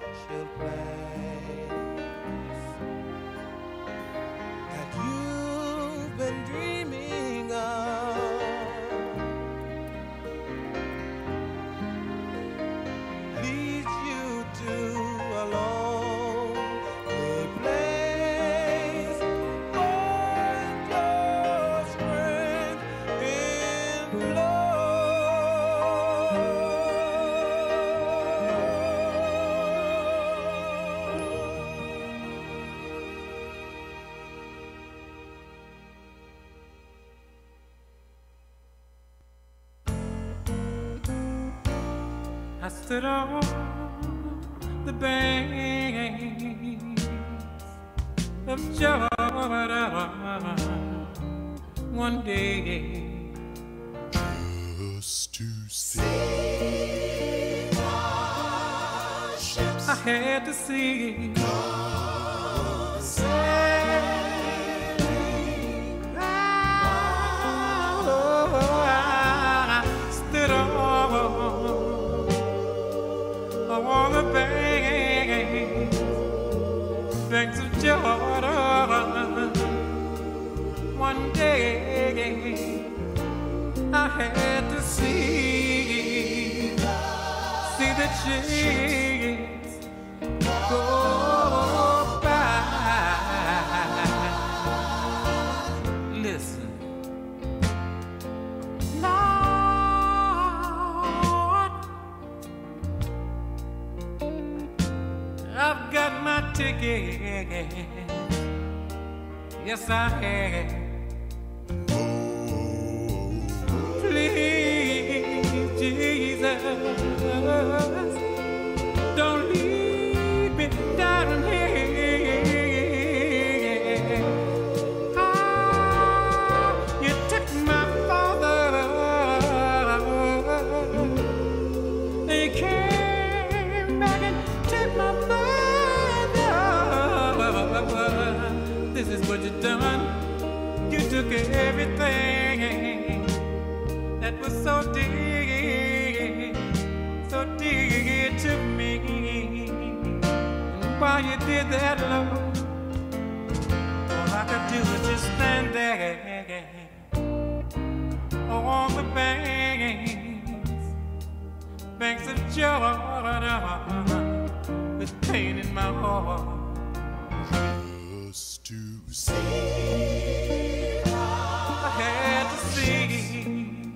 special place that you've been dreaming of leads you to a lonely place. Find your strength in love. I stood on the banks of Jordan one day just to see our ships. I had to see Sailing oh, I stood on the banks of Jordan one day. I had to see the ships go by. Listen, Lord, I've got my ticket. Yes, I have. Please, Jesus, don't leave me down here. Ah, you took my father, and you came back and took my mother. This is what you done. You took everything that was so dear to me. And while you did that, Lord, all I could do was just stand there on the banks of Jordan, with pain in my heart. just to see. I had to see.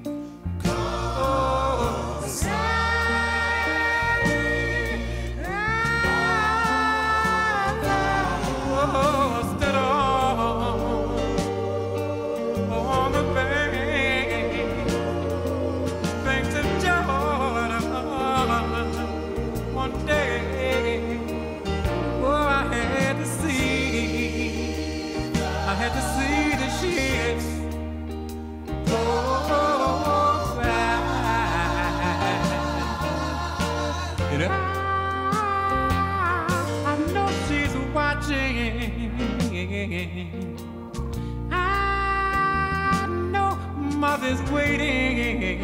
I know mother's waiting.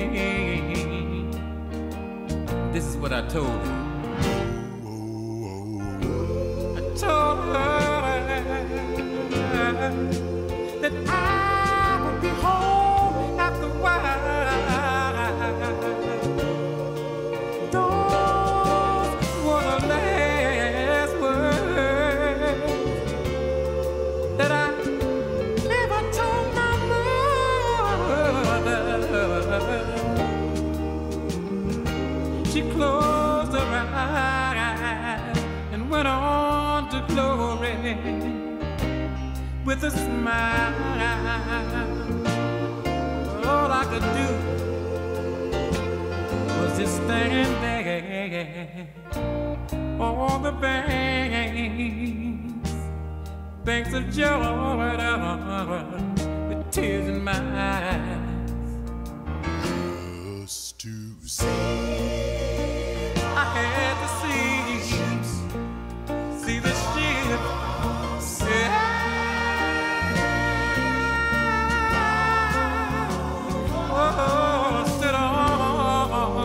This is what I told her. I told her that I would be home after a while. Those were the last words that I never told my mother. She closed her eyes and went on to glory with a smile. All I could do was just stand there on the banks of Jordan with tears in my eyes, just to see. I had to see the ship. Yeah. Oh, sit on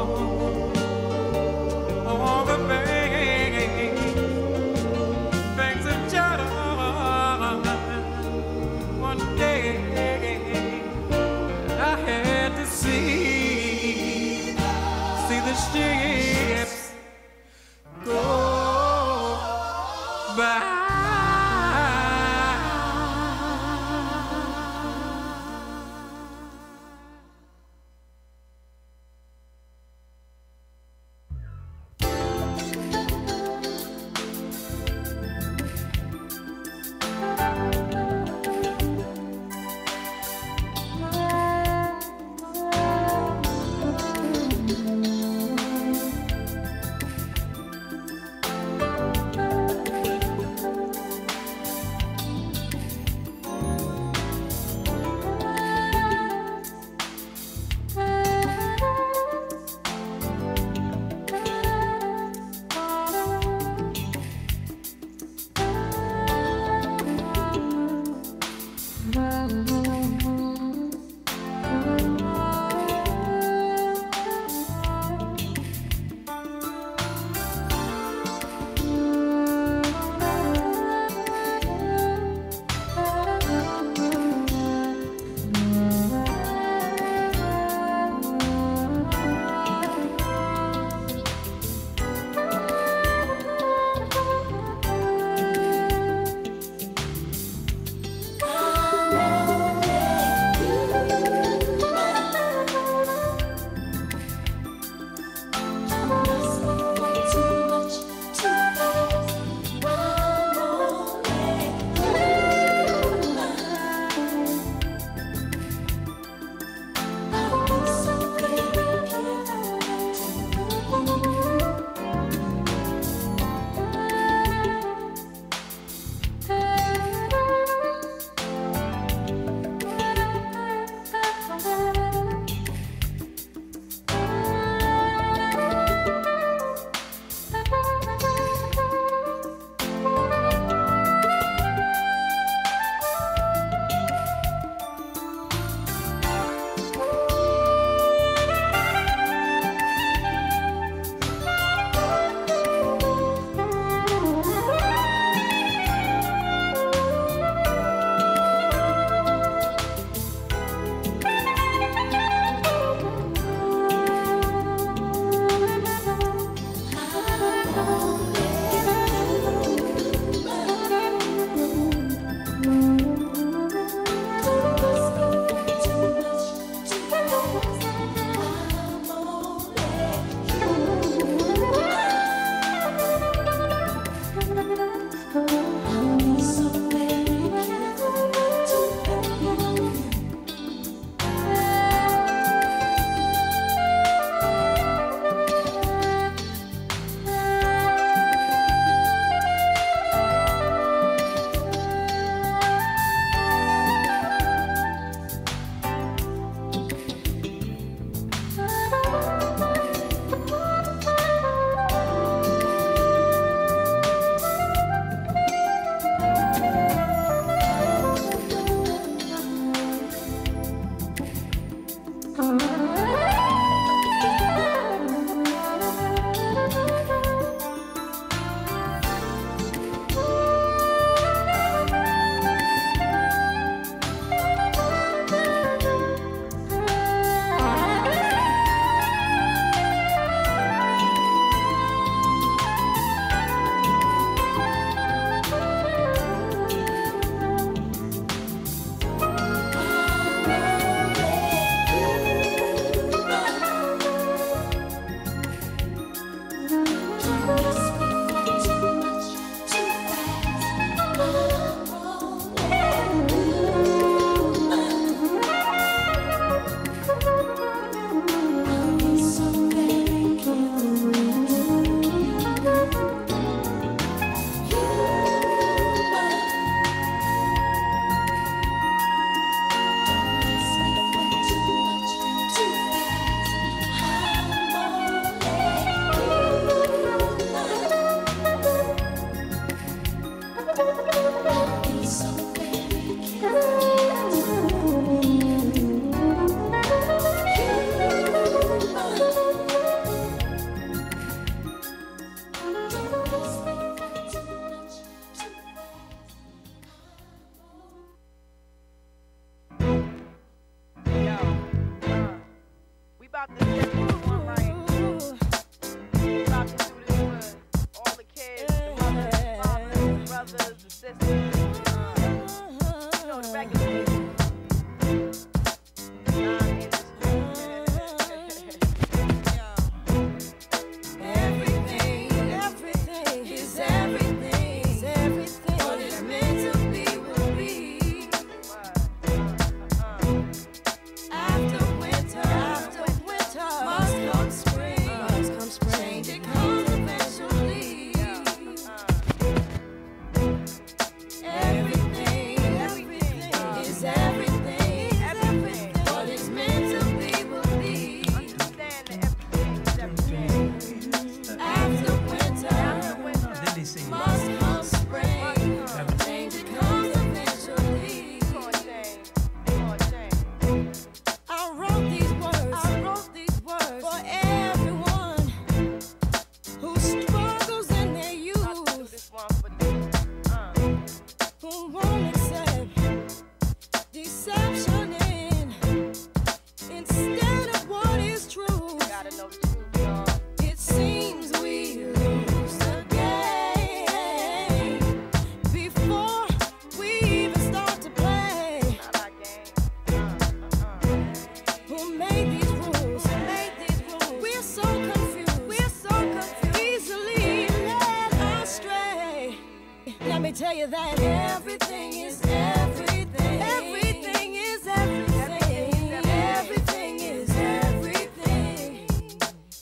me tell you that everything is everything. Everything is everything. Everything is everything.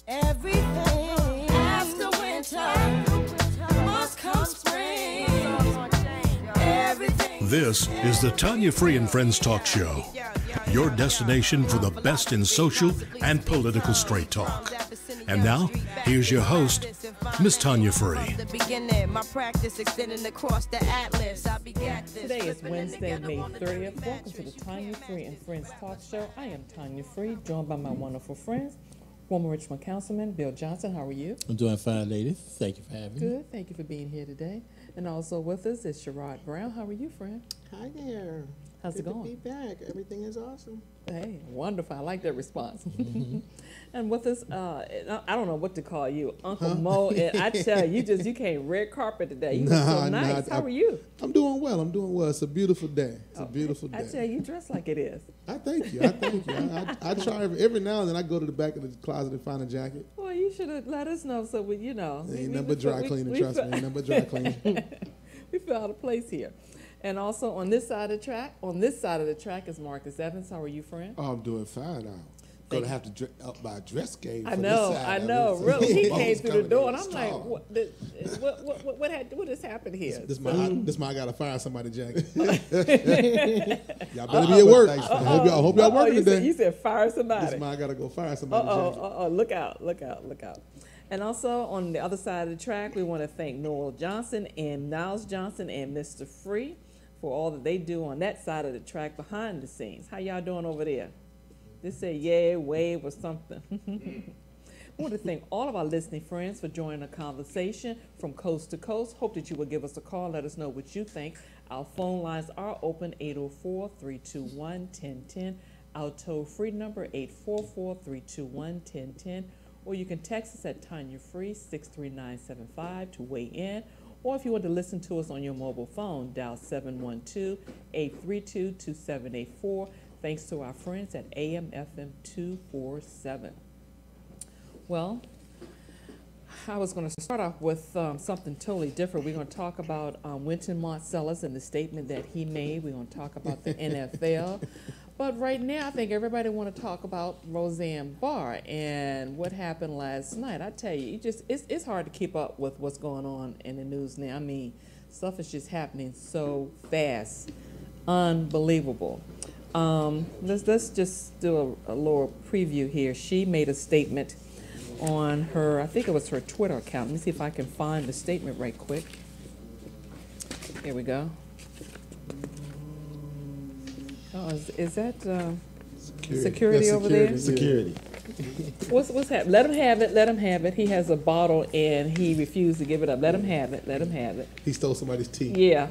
Everything. After winter must come spring. Everything. This is the Tanya Free and Friends Talk Show, your destination for the best in social and political straight talk. And now, here's your host, Miss Tanya Free. Today is Wednesday, May 30th. Welcome to the Tanya Free and Friends Talk Show. I am Tanya Free, joined by my wonderful friends, former Richmond Councilman Bill Johnson. How are you? I'm doing fine, ladies. Thank you for having me. Good. Thank you for being here today. And also with us is Sherrod Brown. How are you, friend? Hi there. How's it going? Good to be back. Everything is awesome. Hey, wonderful. I like that response. And with us, I don't know what to call you, Uncle Mo. And I tell you, you came red carpet today. You look so nice. How are you? I'm doing well. It's a beautiful day. It's a beautiful day. I tell you, you dress like it is. I thank you. I try every now and then. I go to the back of the closet and find a jacket. Well, you should have let us know so we, you know. Ain't nothing but dry cleaning. Trust me. Ain't nothing but dry cleaning. We feel out of place here. And also on this side of the track is Marcus Evans. How are you, friend? Oh, I'm doing fine now. Gonna have to up my dress game. I know. Really, he came through the door, and I'm like, what has happened here? This my I gotta fire somebody jacket. Y'all better be at work. I hope y'all working today. You said fire somebody. This my I gotta go fire somebody jacket. Look out. And also on the other side of the track, we want to thank Noel Johnson and Niles Johnson and Mr. Free for all that they do on that side of the track behind the scenes. How y'all doing over there? Just say yay, wave, or something. I want to thank all of our listening friends for joining the conversation from coast to coast. Hope that you will give us a call. Let us know what you think. Our phone lines are open, 804-321-1010. Our toll-free number, 844-321-1010. Or you can text us at TanyaFree 63975 to weigh in. Or if you want to listen to us on your mobile phone, dial 712-832-2784. Thanks to our friends at AM/FM 247. Well, I was going to start off with something totally different. We're going to talk about Wynton Marsalis and the statement that he made. We're going to talk about the NFL. But right now, I think everybody want to talk about Roseanne Barr and what happened last night. I tell you, it's hard to keep up with what's going on in the news now. I mean, stuff is just happening so fast, unbelievable. Let's just do a little preview here. She made a statement on her, I think it was her Twitter account. Let me see if I can find the statement right quick. Here we go. Oh, is that security over there? Security. What's happening? Let him have it. He has a bottle and he refused to give it up. Let him have it. He stole somebody's tea. Yeah.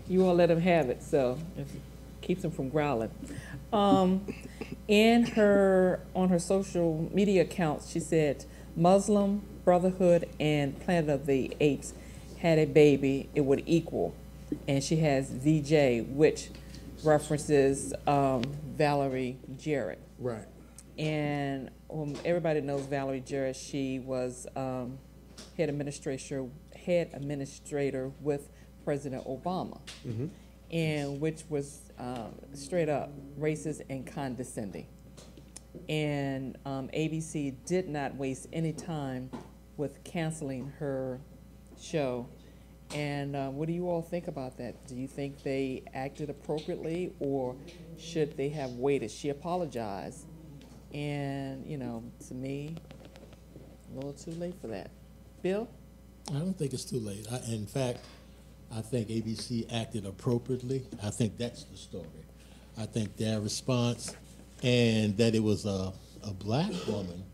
You all let him have it, so it keeps him from growling. On her social media accounts, she said, Muslim Brotherhood and Planet of the Apes had a baby, it would equal. And she has VJ, which references Valerie Jarrett. Right. And everybody knows Valerie Jarrett. She was head administrator with President Obama, and which was straight up racist and condescending. And ABC did not waste any time with canceling her show. And what do you all think about that? Do you think they acted appropriately, or should they have waited? She apologized, and to me, a little too late for that. Bill? I don't think it's too late. In fact, I think ABC acted appropriately. I think that's the story. I think their response, and that it was a black woman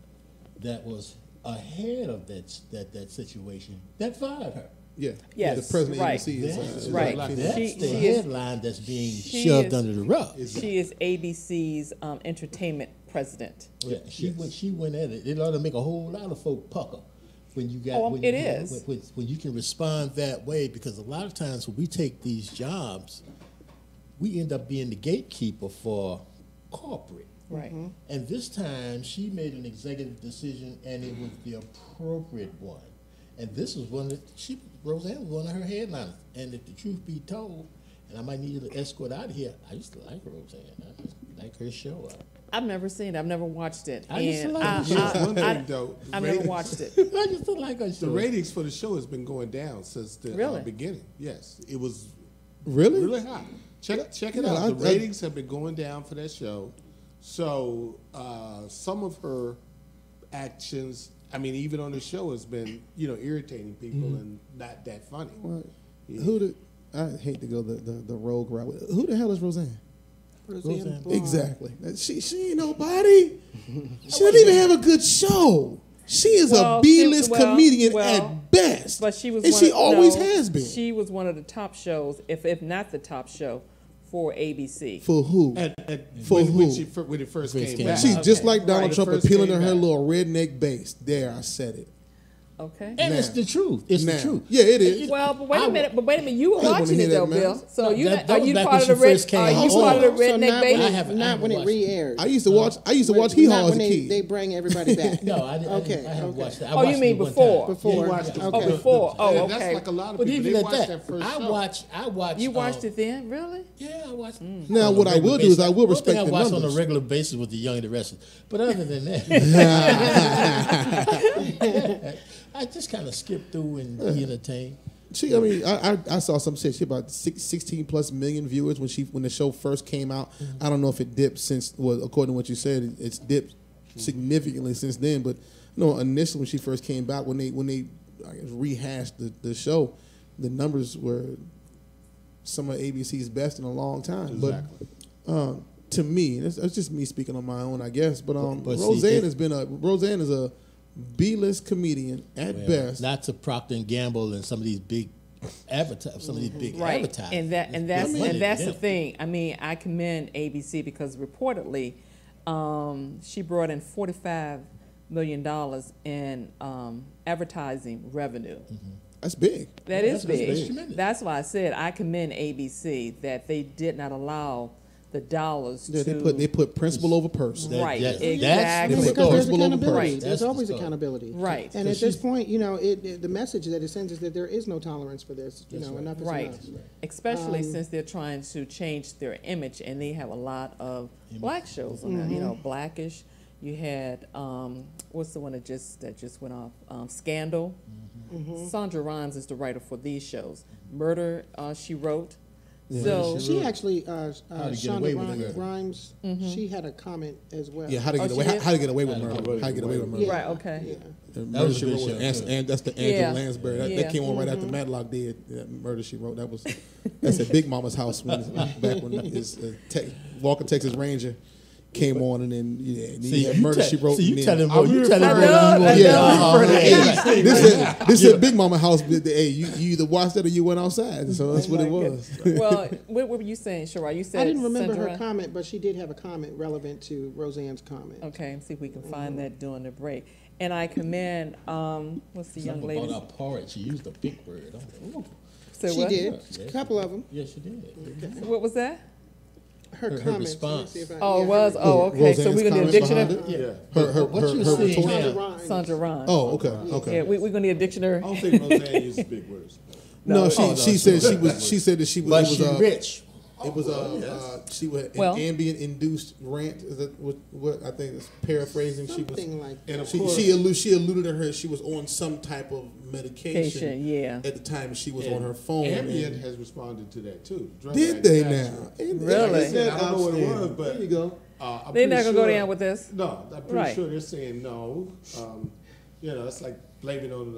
that was ahead of that situation that fired her. Yeah. Yes. The president right. of ABC is right. That's She the is- headline that's being shoved under the rug. She is ABC's entertainment president. Yeah, she went at it. It ought to make a whole lot of folk pucker when you got. It is. When you can respond that way, because a lot of times when we take these jobs, we end up being the gatekeeper for corporate. Right. And this time she made an executive decision, and it was the appropriate one. And this was one that Roseanne was one of her headliners. And if the truth be told, and I might need you to escort out of here, I used to like Roseanne. I just like her show. I've never seen it. I've never watched it. I used to like And it. Here's one thing, though. I've never watched it. I used to like her show. The ratings for the show has been going down since the Really? beginning. Yes, it was Really? really high. Check it Yeah, out. The ratings have been going down for that show. So some of her actions, I mean, even on the show, has been irritating people and not that funny. Well, Yeah. I hate to go the rogue route. Who the hell is Roseanne? Roseanne Barr. Exactly. She ain't nobody. She doesn't even have a good show. She is Well, a B-list well, comedian well, at best. But she was and one she of, always no, has been. She was one of the top shows, if not the top show, for ABC. For who? For when who? when it first First came came back. out. She's just like Donald Right. Trump First appealing to came her back. little redneck base. There, I said it. Okay. And it's Now. the truth. It's Now. the truth. Yeah, it is. Well, but wait a minute. You were I wanna watching hear it though, that, man. Bill. So No, you that are was you back part when of the she red? first came Are you out. part of the So redneck not base? when, I haven't not when it watched re-aired. I used to watch Hee Not Haw as a when kid. they bring everybody back. No, I didn't. Okay, I haven't okay. watched that. I Oh, you watched mean it one before? time. Before. He watched it. Okay. Oh, before. Oh, Yeah, okay. That's like a lot of But people. even They at watched that, that first I show. watched. You watched it then, really? Yeah, I watched. Now, what I will do is I will respect I the watch on a numbers. regular basis with the Young and the Restless. But other than that, I just kind of skip through and be entertained. I mean, I saw some shit. She about 16 plus million viewers when the show first came out. I don't know if it dipped since. Well, according to what you said, it's dipped significantly since then. But initially when she first came back, when they I guess, rehashed the show, the numbers were some of ABC's best in a long time. Exactly. But to me, and it's just me speaking on my own, I guess. But But see, Roseanne is a B-list comedian at best. Not to Procter and Gamble and some of these big advertising. Right. advertising. And that's It's money the to them. thing. I mean, I commend ABC because reportedly, she brought in $45 million in advertising revenue. That's big. That is That's big. tremendous. That's why I said I commend ABC that they did not allow the dollars Yeah, to. they put principle over person. That- Right, that's exactly. the They put Because there's principle over accountability. person. There's That's the always story. accountability. Right. And at this point, the message that it sends is that there is no tolerance for this. Enough is Right, enough. especially since they're trying to change their image, and they have a lot of black shows on there. Blackish. You had what's the one that just went off? Scandal. Sandra Rhimes is the writer for these shows. Murder, she wrote. So She actually, to Get Shonda Away with Murder. Rhimes, she had a comment as well. Yeah, how to get Oh, away? she did? How to get away with murder? How to get away with murder? Yeah. right, okay. Yeah. And That Murder was a She good Wrote show, with too. and that's the Angela Yeah. Lansbury. That Yeah. came on right after Matlock did. Murder She Wrote. That's at Big Mama's house back when his Walker Texas Ranger came on, and then and he had Murder She Wrote. See, you and telling then- me, you telling me. This said Big Mama house. Hey, you either watched that or you went outside. So that's what it was. Well, what were you saying, Shara? You said I didn't remember Sandra her Rhimes? comment, but she did have a comment relevant to Roseanne's comment. Okay, see if we can find that during the break. And I commend what's the young Something lady? about our porridge. She used a big word. I'm like, ooh. Say She what? did. A couple of them. Yes, she did. What was that? Her comments. response. Let me see if I- Oh, yeah, it was. her- Oh, okay. So we're gonna need a Roseanne's dictionary. comments Yeah. Her What you her seeing retort. now? Shonda Rhimes. Sandra Rhimes. Oh, okay. Yeah, we're gonna need a dictionary. I don't think Roseanne uses big words. No, she said she said that she was. But it was she rich. It was she was an Well- ambient induced rant. Is that what I think is paraphrasing? Something like And of She course, she alluded to her. She was on some type of medication. Yeah. At the time, she was on her phone. Ambien and- has responded to that too. Drug Did they manufacturers. now? Really? Like I said, I don't know what it was, Outstanding. but There you go. I'm They're not pretty gonna go sure- down with this. No, I'm pretty Right. sure they're saying no. It's like blaming on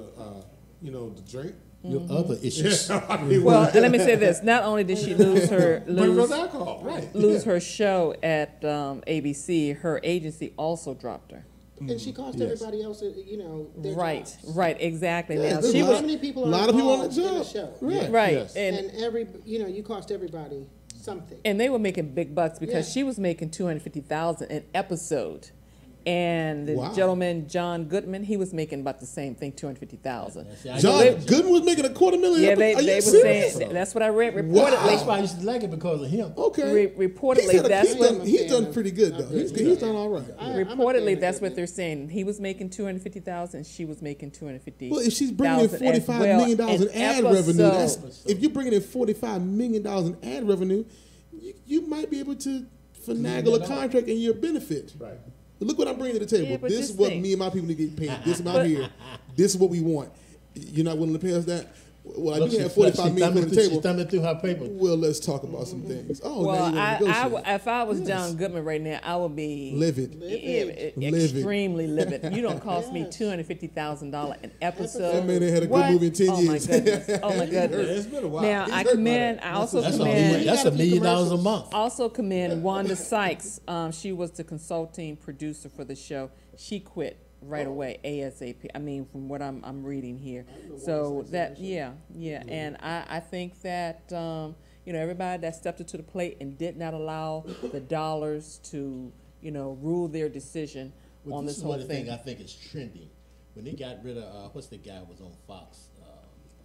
the drink. Your other issues. Well, and let me say this: not only did she lose her But it was alcohol, right? lose her show at ABC, her agency also dropped her. And she cost everybody else, their Right, jobs. right, exactly. Yeah, Now there's she a How was many people A are lot of people on the involved in job. the show? Right. right, Yes. And you cost everybody something. and they were making big bucks because Yeah. she was making $250,000 an episode, And the Wow. gentleman, John Goodman, he was making about the same thing, 250,000. John Goodman was making $250,000. Yeah, they Are you were serious? saying, that's what I read That's reportedly. why I used to like it because of him. Okay. Reportedly, that's what he's done pretty good though. He's done all right. reportedly that's what they're saying. He was making 250,000, she was making 250. Well, if she's bringing in $45 million in ad revenue, if you're bringing in $45 million in ad revenue, you might be able to finagle a contract in your benefit. Right. But look what I'm bringing to the table. Yeah, but This is just what think. me and my people need to get paid. This amount here. This is what we want. You're not willing to pay us that? Well, Look, you have she- $45 million on the She's table. thumbing through her paper. Well, let's talk about some things. Oh, Well, now you want to negotiate. if I was Yes. John Goodman right now, I would be Livid. Livid. extremely livid. You don't cost me $250,000 an episode. That man ain't had a good What? movie in 10 oh years. My goodness. Oh my goodness! It's been a while. Now He's I hurt by commend. that. I also That's commend. $1 million a month. Also commend Wanda Sykes. She was the consulting producer for the show. She quit right away, ASAP. I mean, from what I'm reading here. So that, yeah. And I think that, everybody that stepped up to the plate and did not allow the dollars to, rule their decision Well, on this this is whole one thing. thing I think is trending. When they got rid of, what's the guy who was on Fox?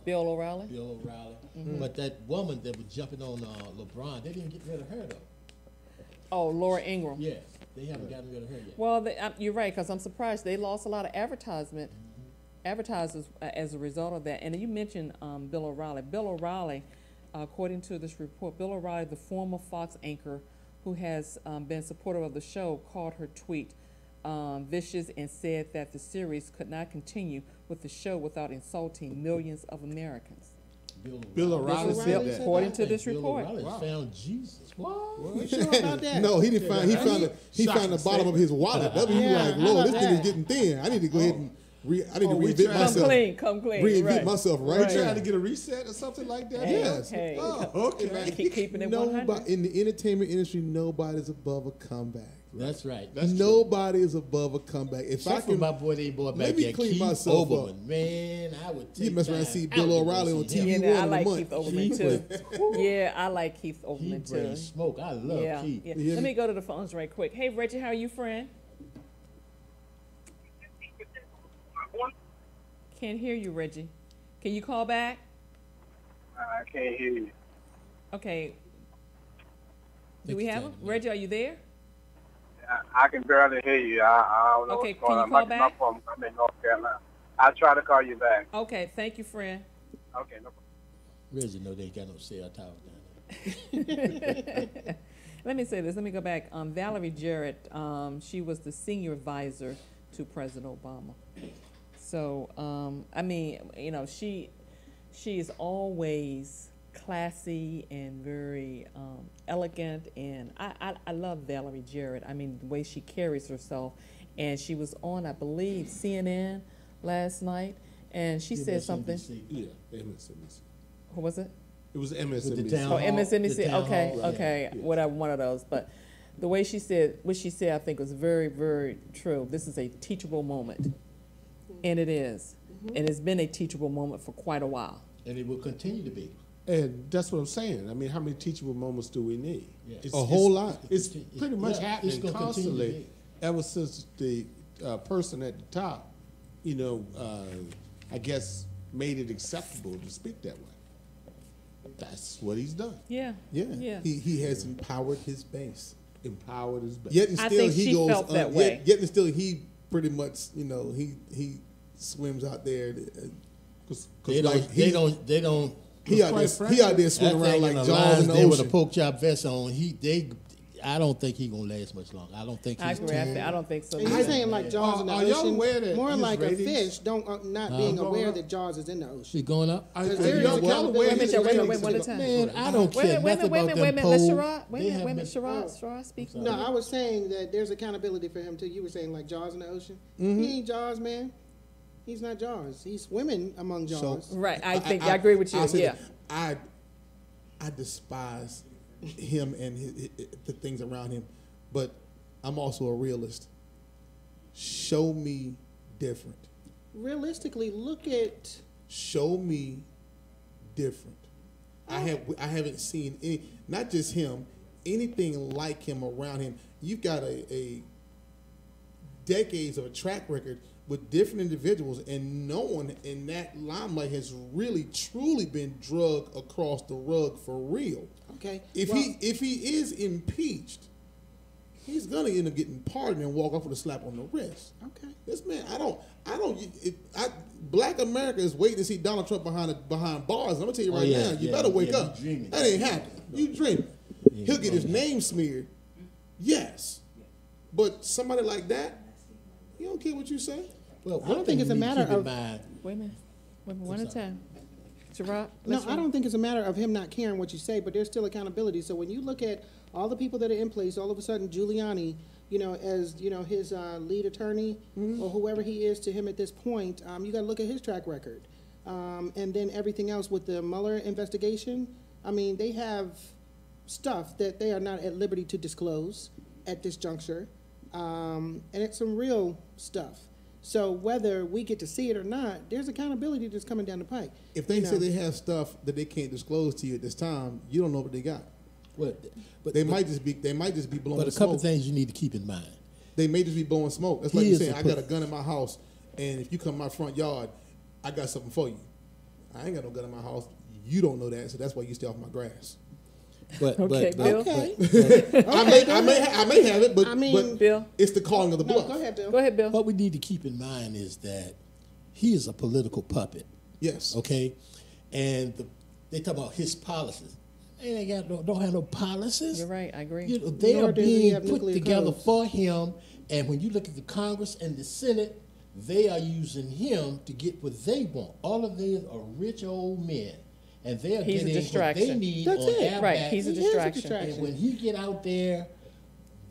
Bill O'Reilly? Bill O'Reilly. But that woman that was jumping on LeBron, they didn't get rid of her, though. Oh, Laura Ingraham. Yeah, they haven't gotten rid of her yet. Well, you're right, because I'm surprised they lost a lot of advertisers as a result of that. And you mentioned Bill O'Reilly. Bill O'Reilly, according to this report, Bill O'Reilly, the former Fox anchor who has been supportive of the show, called her tweet vicious and said that the series could not continue with the show without insulting millions of Americans. Bill O'Reilly This is said that. according to this Bill report. O'Reilly found Jesus. What? You sure about that? No, he didn't find. He found the bottom of his wallet. That was like, Lord, this thing is getting thin. I need to go ahead and reinvent Come myself. Come clean. Reinvent right. myself right Right. now. Trying to get a reset or something like that? Hey, Yes. hey. Oh, okay. Keeping it 100. Nobody in the entertainment industry, nobody's above a comeback. That's right. Nobody is above a comeback. If Except I for can, my boy, they brought let back me that clean Keith myself up. Oberman. Man, I would take you mess around and time see out Bill to go O'Reilly on see TV him. Yeah, I one like in a Keith month. Overman too. Yeah, I like Keith He Overman too. brings smoke. I love Yeah, Keith. yeah. You hear Let me? me go to the phones right quick. Hey, Reggie, how are you, friend? Can't hear you, Reggie. Can you call back? I can't hear you. Okay. Do Take we your have time, him? man. Reggie, are you there? I can barely hear you. I don't know Okay, what's going can you on. call My back? phone, I'm in North Carolina. I'll try to call you back. Okay, thank you, friend. Okay, no problem. Reggie know they ain't got no cell towers down there. Let me say this. Let me go back. Valerie Jarrett, she was the senior advisor to President Obama. So, I mean, she is always classy and very elegant, and I love Valerie Jarrett. I mean, the way she carries herself. And she was on, I believe, CNN last night, and she said something. MSNBC. Yeah, MSNBC. What was it? It was With the MSNBC. town Oh, hall, MSNBC. the town Okay, hall, yeah. okay, whatever, one of those. But the way she said, what she said, I think was very, very true. This is a teachable moment, and it is, and it's been a teachable moment for quite a while. And it will continue to be. And that's what I'm saying. I mean, how many teachable moments do we need? Yeah. It's, A whole lot. It's pretty much Yeah, it's happening gonna continue to constantly be. ever since the person at the top, I guess, made it acceptable to speak that way. That's what he's done. Yeah. Yeah. He has empowered his base. Empowered his base. Yet and I still think he she goes. felt that way. Yet and still he pretty much he swims out there. They don't. He out there swimming around like Jaws in the there with a ocean. pork chop vest on. I don't think he's gonna last much longer. I don't think I he's agree. I don't think so. And you're saying like Jaws in the Are y'all ocean, aware that more his like ratings- a fish, not being going aware up? that Jaws is in the ocean. She's going up. Are Because there is y'all accountability. aware Wait a his minute, wait a minute, ratings one at a are- time. Man, I don't Wait care a minute, nothing wait a about minute, them wait a minute. Let polls. Sherrod, wait a They minute, wait a have minute. been- Sherrod, speak. No, I was saying that there's accountability for him too. You were saying like Jaws in the ocean. Mm-hmm. He ain't Jaws, man. He's not Jaws. He's swimming among Jaws. Right, I think I agree with you. I'll say Yeah. that. I despise him and the things around him, but I'm also a realist. Show me different. Realistically, look at Show me different. I haven't seen any, not just him, anything like him around him. You've got a decades of a track record with different individuals, and no one in that limelight has really truly been drugged across the rug for real. Okay. If he is impeached, he's gonna end up getting pardoned and walk off with a slap on the wrist. Okay. This man, Black America is waiting to see Donald Trump behind bars. I'm gonna tell you right now, you better wake up. That ain't happening. You dreaming. He'll get his name smeared. Yes. But somebody like that, he don't care what you say. Well, I don't think it's a matter of. Wait a minute. One at a time. Gerard? No, I don't think it's a matter of him not caring what you say, but there's still accountability. So when you look at all the people that are in place, all of a sudden Giuliani, as his lead attorney or whoever he is to him at this point, you got to look at his track record, and then everything else with the Mueller investigation. I mean, they have stuff that they are not at liberty to disclose at this juncture, and it's some real stuff. So whether we get to see it or not, there's accountability that's coming down the pike. If they say they have stuff that they can't disclose to you at this time, you don't know what they got. But they might just be blowing smoke. But a couple things you need to keep in mind. They may just be blowing smoke. That's like you saying, I got a gun in my house, and if you come to my front yard, I got something for you. I ain't got no gun in my house. You don't know that, so that's why you stay off my grass. Bill. I may have it, but Bill, it's the calling of the bluff. Go ahead, Bill. Go ahead, Bill. What we need to keep in mind is that he is a political puppet. Yes. Okay, and they talk about his policies. They ain't don't have no policies. You're right. I agree. They Nor are does he being have put nuclear together codes. for him. And when you look at the Congress and the Senate, they are using him to get what they want. All of these are rich old men. And they're He's a getting what distraction. they need That's on it. their Right, back. he's a He is a distraction. distraction. And when he get out there,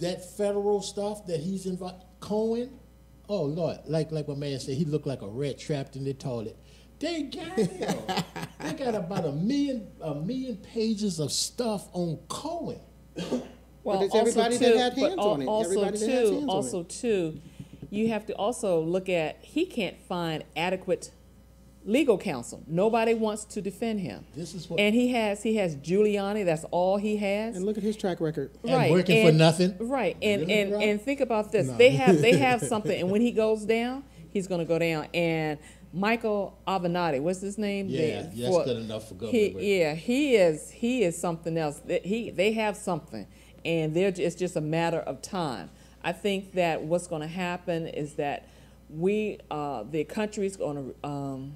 that federal stuff that he's involved, Cohen, oh Lord, like my man said, he looked like a rat trapped in the toilet. They got him. They got about a million pages of stuff on Cohen. Well, it's everybody that had hands on it. Everybody that has hands on also too, you have to also look at he can't find adequate legal counsel. Nobody wants to defend him. This is what, And he has Giuliani. That's all he has. And look at his track record. and working for nothing. Right. Really, bro? And think about this. No. They have something, and when he goes down, he's going to go down. And Michael Avenatti, what's his name? Yeah, that's good enough for government. He is something else. They have something, and it's just a matter of time. I think that what's going to happen is that the country's going to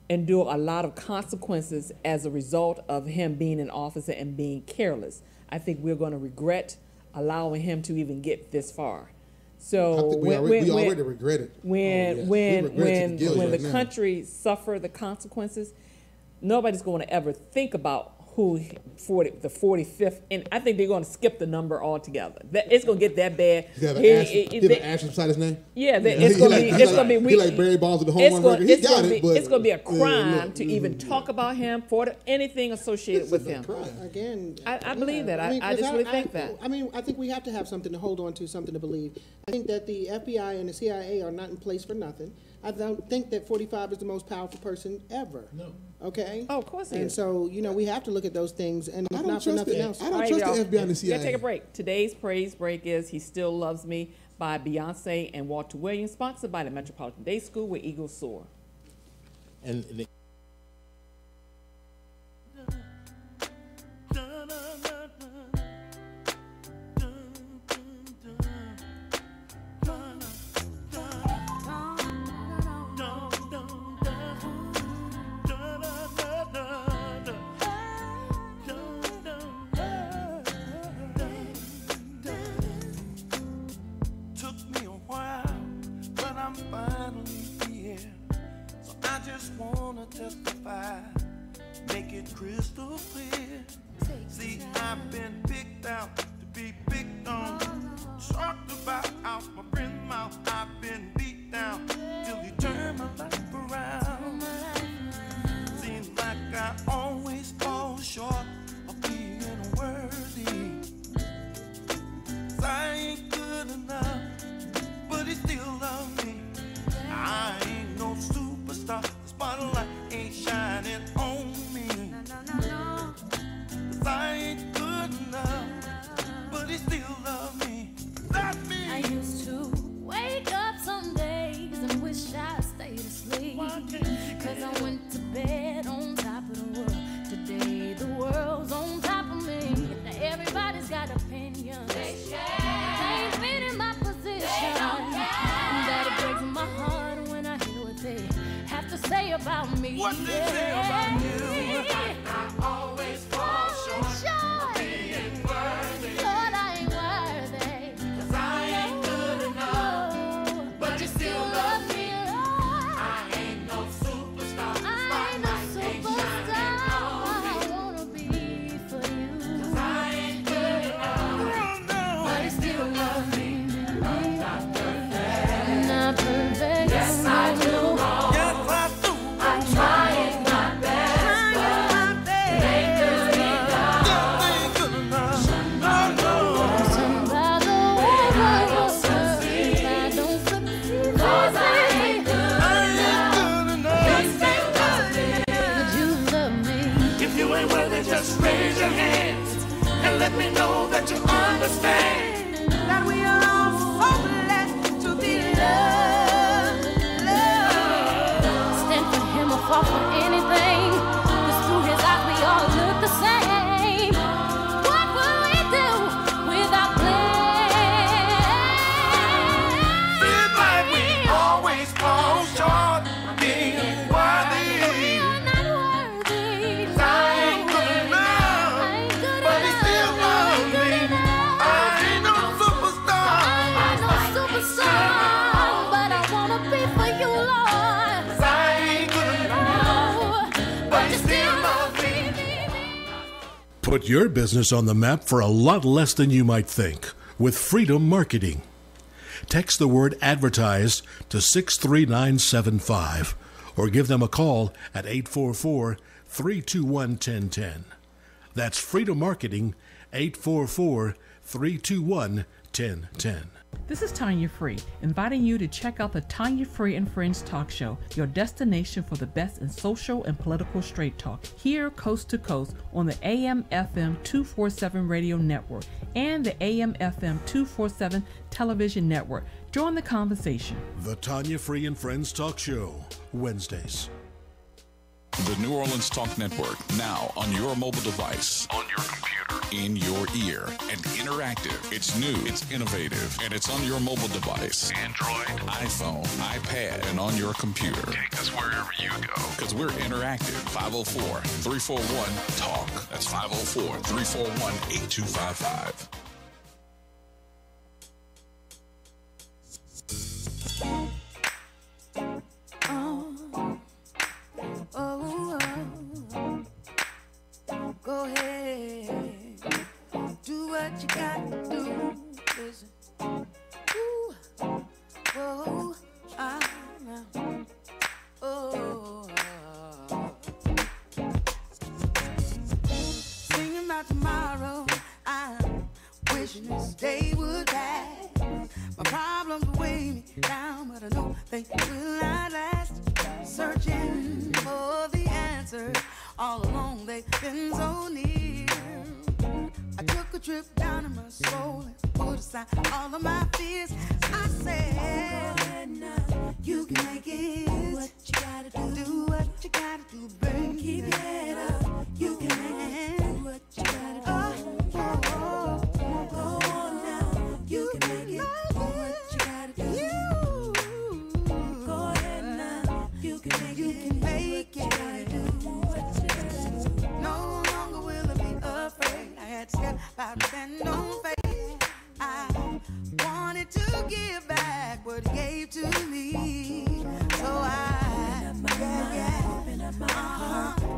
endure a lot of consequences as a result of him being in office and being careless. I think we're going to regret allowing him to even get this far. So I think we already regret it. When the country suffer the consequences, nobody's going to ever think about who the 45th, and I think they're going to skip the number altogether. It's going to get that bad. He have an asterisk beside his name. Yeah, it's going to be. He like Barry Bonds with the home run record. He got it, but it's going to be a crime to even talk about him for anything associated with him. Again, I believe that. I just really think that. I mean, I think we have to have something to hold on to, something to believe. I think that the FBI and the CIA are not in place for nothing. I don't think that 45 is the most powerful person ever. No. Okay? Oh, of course he And is. so, we have to look at those things, and I if don't not for trust nothing it. else. I don't All right, trust y'all. the FBI and the CIA. Gotta take a break. Today's praise break is "He Still Loves Me" by Beyonce and Walter Williams, sponsored by the Metropolitan Day School where Eagles soar. And Took me a while, but I'm finally here. So I just wanna testify, make it crystal clear. See, I've been picked out to be picked on, talked about out my friend's mouth. I've been beat down till he turned my life around. Seems like I always fall short of being worthy. 'Cause I ain't good enough, but he still loves me. I ain't no superstar, the spotlight ain't shining on me. 'Cause I ain't good enough, but he still loves me. That's me. I used to I went to bed on top of the world. Today the world's on top of me. Now everybody's got opinions. They ain't fitting my position. That it breaks my heart when I hear what they have to say about me. What they say about you. I always fall short of being worthy. Lord, I ain't worthy. 'Cause I ain't good enough. But you still love me. I ain't no superstar. I ain't no superstar. I wanna be for you. 'Cause I ain't good enough. But you still love me. Not perfect. Yes, I do. Yes, I do. I'm trying my best. Ain't good enough. Ain't good enough. No, no. I don't succeed. I don't succeed. 'Cause I ain't good enough. You still love me. But you love me. If you ain't worthy, just raise your hands and let me know that you understand that we are all so blessed to be loved. Stand for him or fall for anything. 'Cause through his eyes we all look the same. What will we do without blame? Seems like we always fall short of being worthy. We are not worthy. 'Cause I ain't good enough. I ain't good But he enough. still I loves ain't good me. enough. I ain't no superstar. I ain't no superstar, but I wanna be for you, Lord. 'Cause I ain't good enough. But he still loves me. Put your business on the map for a lot less than you might think with Freedom Marketing. Text the word advertise to 63975 or give them a call at 844-321-1010. That's Freedom Marketing, 844-321-1010. This is Tanya Free, inviting you to check out the Tanya Free and Friends Talk Show, your destination for the best in social and political straight talk, here coast to coast on the AM/FM 247 radio network and the AM/FM 247 television network. Join the conversation. The Tanya Free and Friends Talk Show, Wednesdays. The New Orleans Talk Network, now on your mobile device, on your computer, in your ear, and interactive. It's new, it's innovative, and it's on your mobile device. Android, iPhone, iPad, and on your computer. Take us wherever you go. Because we're interactive. 504-341-TALK. That's 504-341-8255. Go ahead, do what you got to do. Listen, ooh, whoa, oh, singing about tomorrow. I'm wishing this day would pass. My problems will weigh me down, but I know they will not last. Searching for the answer. All along they've been so near. I took a trip down in my soul and put aside all of my fears. I said, you can make it. Do what you gotta do. Do what you gotta do, baby. Keep your head up. You can make it. Do what you gotta do. Go on now. You can make it. Do what you gotta do. Go ahead now. You can make it. You can make it. No longer will I be afraid. I had to step out and stand on faith. I wanted to give back what he gave to me. So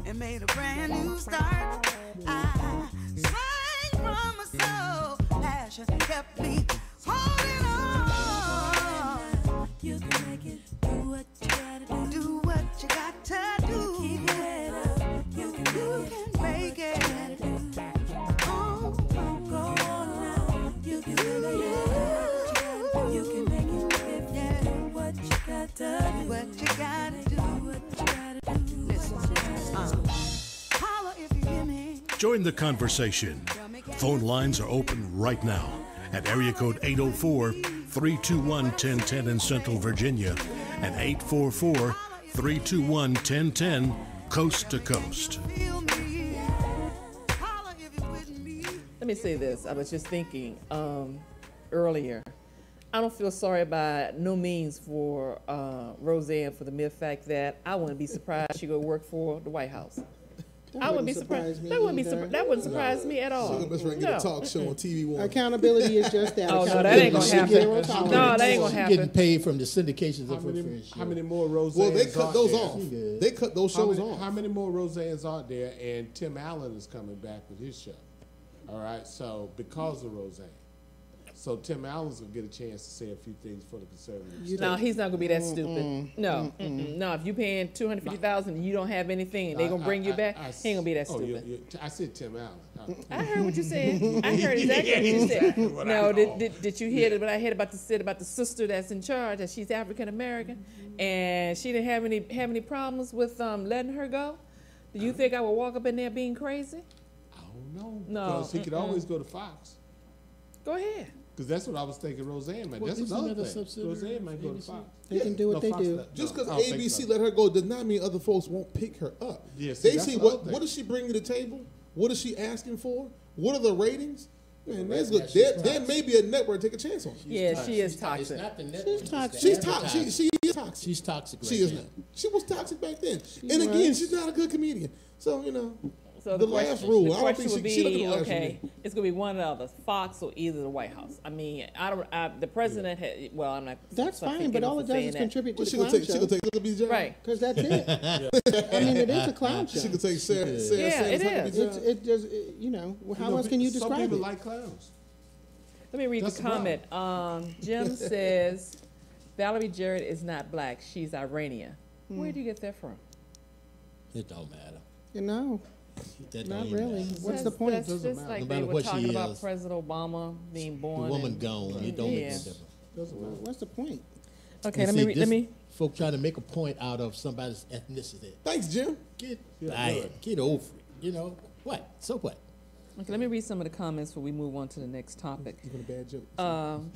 and made a brand new start. I sang from my soul. Passion kept me holding on. You can make it. Do what you gotta do. Do what you got to do. Keep your head up. You can make it. Oh, go on now. You can make it. You can make it. Yeah. Do what you got to do. What you gotta do. What you gotta do. Listen. Holler if you hear me. Join the conversation. Phone lines are open right now at area code 804-321-1010 in Central Virginia and 321-1010, coast to coast. Let me say this. I was just thinking earlier. I don't feel sorry by no means for Roseanne for the mere fact that I wouldn't be surprised she go work for the White House. I wouldn't be surprised. That wouldn't surprise me at all. She's going to get a talk show on TV One. Accountability is just that. Oh, no, that ain't going to happen. No, that ain't going to happen. Getting paid from the syndications of her friends. How many more Roseannes? Well, they cut those off. They cut those shows off. How many more Roseannes are there? And Tim Allen is coming back with his show. All right, so because of Roseanne. So Tim Allen's going to get a chance to say a few things for the conservatives. No, he's not going to be that stupid. No, no. If you're paying $250,000 and you don't have anything and they're going to bring you back, he ain't going to be that stupid. I said Tim Allen. I heard what you said. I heard exactly what you said. No, did you hear what I heard about the sister that's in charge, that she's African American, and she didn't have any problems with letting her go? Do you think I would walk up in there being crazy? I don't know. No. Because he could always go to Fox. Go ahead. Because that's what I was thinking Roseanne might. That's another thing. Roseanne might go to Fox. They can do what they do. Just because ABC let her go does not mean other folks won't pick her up. Yes, they see what does she bring to the table? What is she asking for? What are the ratings? Man, that's good. There may be a network take a chance on. Yeah, she is toxic. It's not the network. She's toxic. She is toxic. She's toxic. She is not. She was toxic back then. And again, she's not a good comedian. So So the last rule. I don't think she okay. It's gonna be one or the other, Fox or either the White House. I mean, the president had. Well, I'm not. That's fine, but all it does is contribute to the clown show. She could take Huckabee's job. Right. Because that's it. I mean, it is a clown show. She could take Sarah. Yeah, it is. It just, how else can you describe it? Some people like clowns. Let me read the comment. Jim says, Valerie Jarrett is not black. She's Iranian. Where do you get that from? It don't matter. Not really. What's the point? That's just like No they matter were what talking she about is. President Obama being born. The woman gone. It don't make no difference. What's the point? Okay, let me. Folk trying to make a point out of somebody's ethnicity. Thanks, Jim. Get over it. You know what? So what? Okay, let me read some of the comments before we move on to the next topic. Even a bad joke.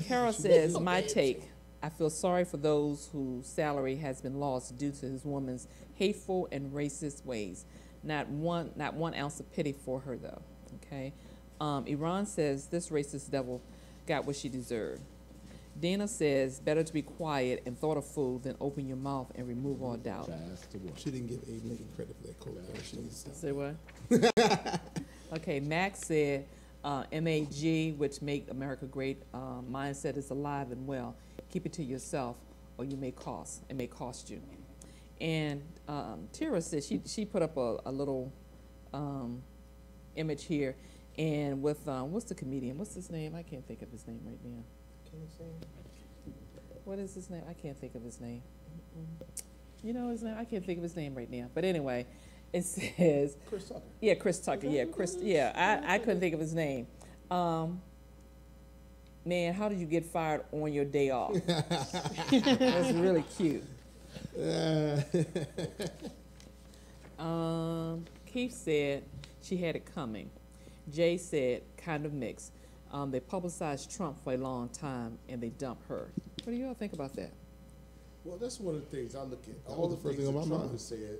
Carol says, my take. I feel sorry for those whose salary has been lost due to this woman's hateful and racist ways. Not one ounce of pity for her, though. Okay. Iran says this racist devil got what she deserved. Dana says better to be quiet and thought a fool than open your mouth and remove all doubt. She didn't give Abe Lincoln credit for that quote. Say what? Okay. Max said MAG, which make America great. Mindset is alive and well. Keep it to yourself, or it may cost you. And Tara said she put up a little image here, and with what's the comedian? What's his name? I can't think of his name right now. Can you say? What is his name? I can't think of his name. You know his name? I can't think of his name right now. But anyway, it says Chris Tucker. Yeah, Chris Tucker. Yeah, Chris. Yeah, I couldn't think of his name. Man, how did you get fired on your day off? That's really cute. Keith said she had it coming. Jay said kind of mixed. They publicized Trump for a long time and they dumped her. What do you all think about that? Well, that's one of the things I look at. That All was the the first things thing that on my Trump mind. has said.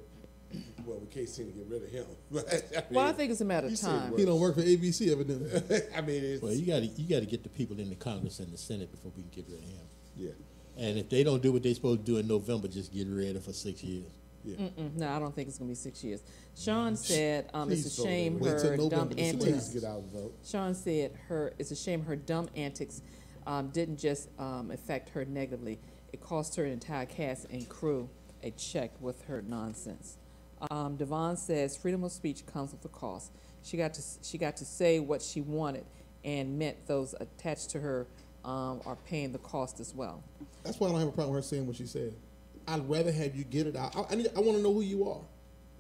Well, we can't seem to get rid of him. Well, I think it's a matter of he said time. worse. He don't work for ABC, evidently. I mean, it's, Well, you got to get the people in the Congress and the Senate before we can get rid of him. yeah. And if they don't do what they're supposed to do in November, just get rid of for 6 years. No, I don't think it's going to be 6 years. Sean said it's a Please shame Wait till her November dumb to see what Please antics. get out and vote. Sean said it's a shame her dumb antics didn't just affect her negatively. It cost her entire cast and crew a check with her nonsense. Devon says freedom of speech comes with a cost. She got to say what she wanted, and meant those attached to her are paying the cost as well. That's why I don't have a problem with her saying what she said. I'd rather have you get it out. I want to know who you are.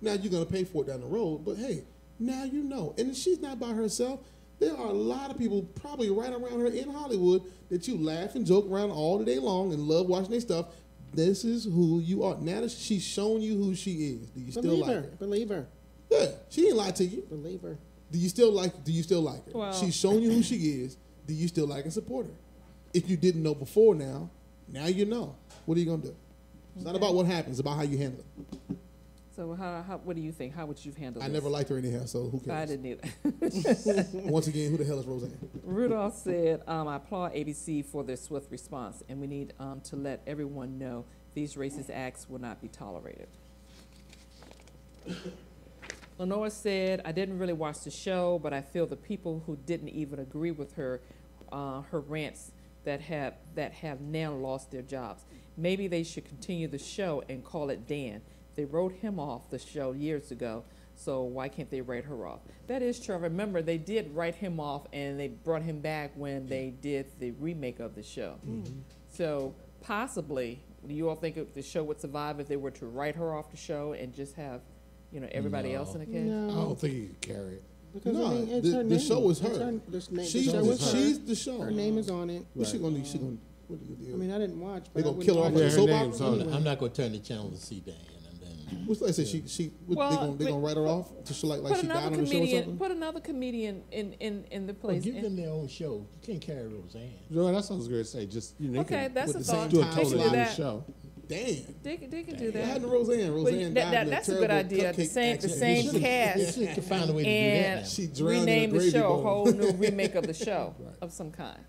Now you're gonna pay for it down the road, but hey, now you know. And she's not by herself. There are a lot of people probably right around her in Hollywood that you laugh and joke around all the day long and love watching their stuff. This is who you are. Now that she's shown you who she is, do you still like her? Believe her. Yeah, she didn't lie to you. Believe her. Do you still like her? Well, She's shown you who she is. Do you still like and support her? If you didn't know before now you know. What are you gonna do? It's not about what happens. It's about how you handle it. So what do you think? How would you handle this? I never liked her anyhow, so who cares? I didn't either. Once again, who the hell is Roseanne? Rudolph said, I applaud ABC for their swift response, and we need to let everyone know these racist acts will not be tolerated. Lenore said, I didn't really watch the show, but I feel the people who didn't even agree with her rants that have now lost their jobs. Maybe they should continue the show and call it Dan. They wrote him off the show years ago, so why can't they write her off? That is true. I remember they did write him off, and they brought him back when they did the remake of the show. Mm-hmm. So possibly, do you all think the show would survive if they were to write her off the show and just have, everybody else in the cast? No. I don't think you can carry it. Because no, I mean, it's her the name. show is her. She's the show. Her name is on it. What's she gonna do? I mean, I didn't watch. They gonna kill her off the soap opera? I'm not gonna turn the channel to see Dan. What's like I said? They gonna write her off to show like she died on the show or something. Put another comedian in the place. Give them their own show. You can't carry Roseanne. No, that's what I was going to say. Just okay, that's a thought. Do a totally new show. Damn. They can do that. What happened to Roseanne? Roseanne died that's a good idea. The same cast. She could find a way to do that now. She rename the show a whole new remake of the show of some kind.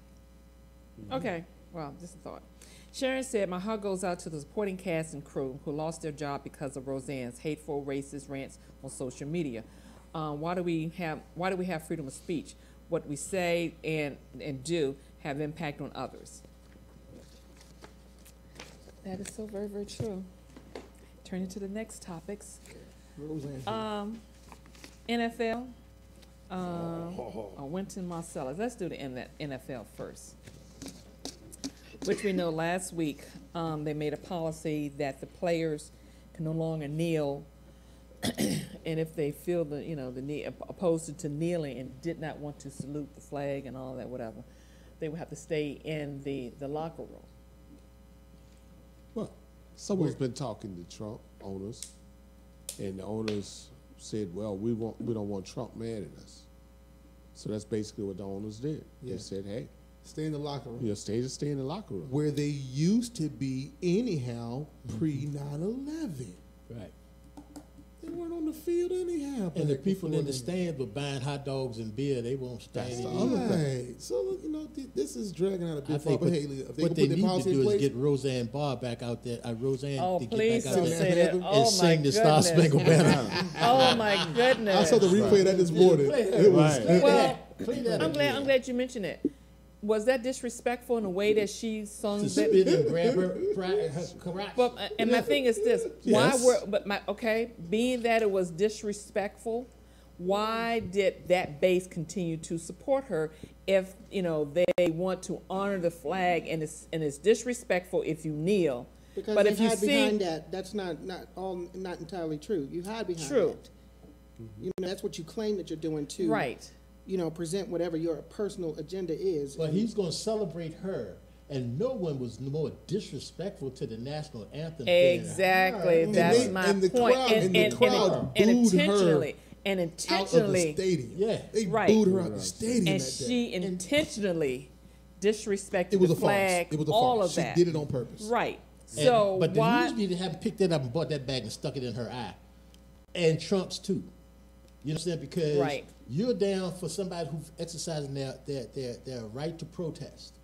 Okay, well, just a thought. Sharon said, my heart goes out to the supporting cast and crew who lost their job because of Roseanne's hateful, racist rants on social media. Why do we have freedom of speech? What we say and do have impact on others. That is so very, very true. Turning to the next topics. Roseanne. NFL. Wynton Marsalis. Let's do the NFL first. Which we know last week they made a policy that the players can no longer kneel, and if they feel the knee opposed to kneeling and did not want to salute the flag and all that whatever, they would have to stay in the locker room. Well, someone's been talking to Trump owners, and the owners said, "Well, we don't want Trump mad at us." So that's basically what the owners did. Yeah. They said, "Hey, stay in the locker room." Yeah, stay in the locker room. Where they used to be anyhow pre 9/11. Right. They weren't on the field anyhow. And the people in the stands were buying hot dogs and beer. They won't stand. Right. So this is dragging out a bit far. But Haley, if they what they need to do is get Roseanne Barr back out there. Roseanne to please get back out there and sing the Star Spangled Banner. Oh my goodness! I saw the replay of that this morning. It was well. I'm glad you mentioned it. Was that disrespectful in a way that she sung? To spit and grab her crotch. Well, and my thing is this: being that it was disrespectful, why did that base continue to support her? If they want to honor the flag, and it's disrespectful if you kneel. Because but they if you hide behind that, that's not entirely true. You hide behind that. That's what you claim that you're doing too. Right. Present whatever your personal agenda is. But he's going to celebrate her, and no one was more disrespectful to the national anthem. Exactly, that's my point. And the crowd booed her out of the stadium. Yeah, they booed her out of the stadium. And she intentionally disrespected the flag. It was a all farce. of that. She did it on purpose. Right. But the news media haven't picked that up and brought that back and stuck it in her eye, and Trump's too. You understand? Because you're down for somebody who's exercising their right to protest.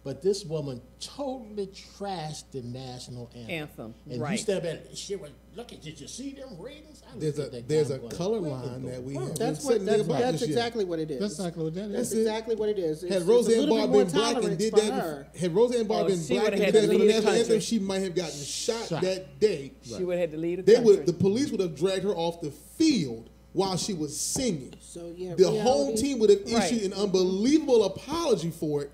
But this woman totally trashed the national anthem. And you stand back and she was, did you see them ratings? There's a color line that we have. That's exactly what it is. That's exactly what that is. That's exactly what it is. Had Roseanne Barr been black and did that, had Roseanne Barr been black and did that for the national anthem, she might have gotten shot that day. She would have had to lead the country. The police would have dragged her off the field while she was singing. So the home team would have issued an unbelievable apology for it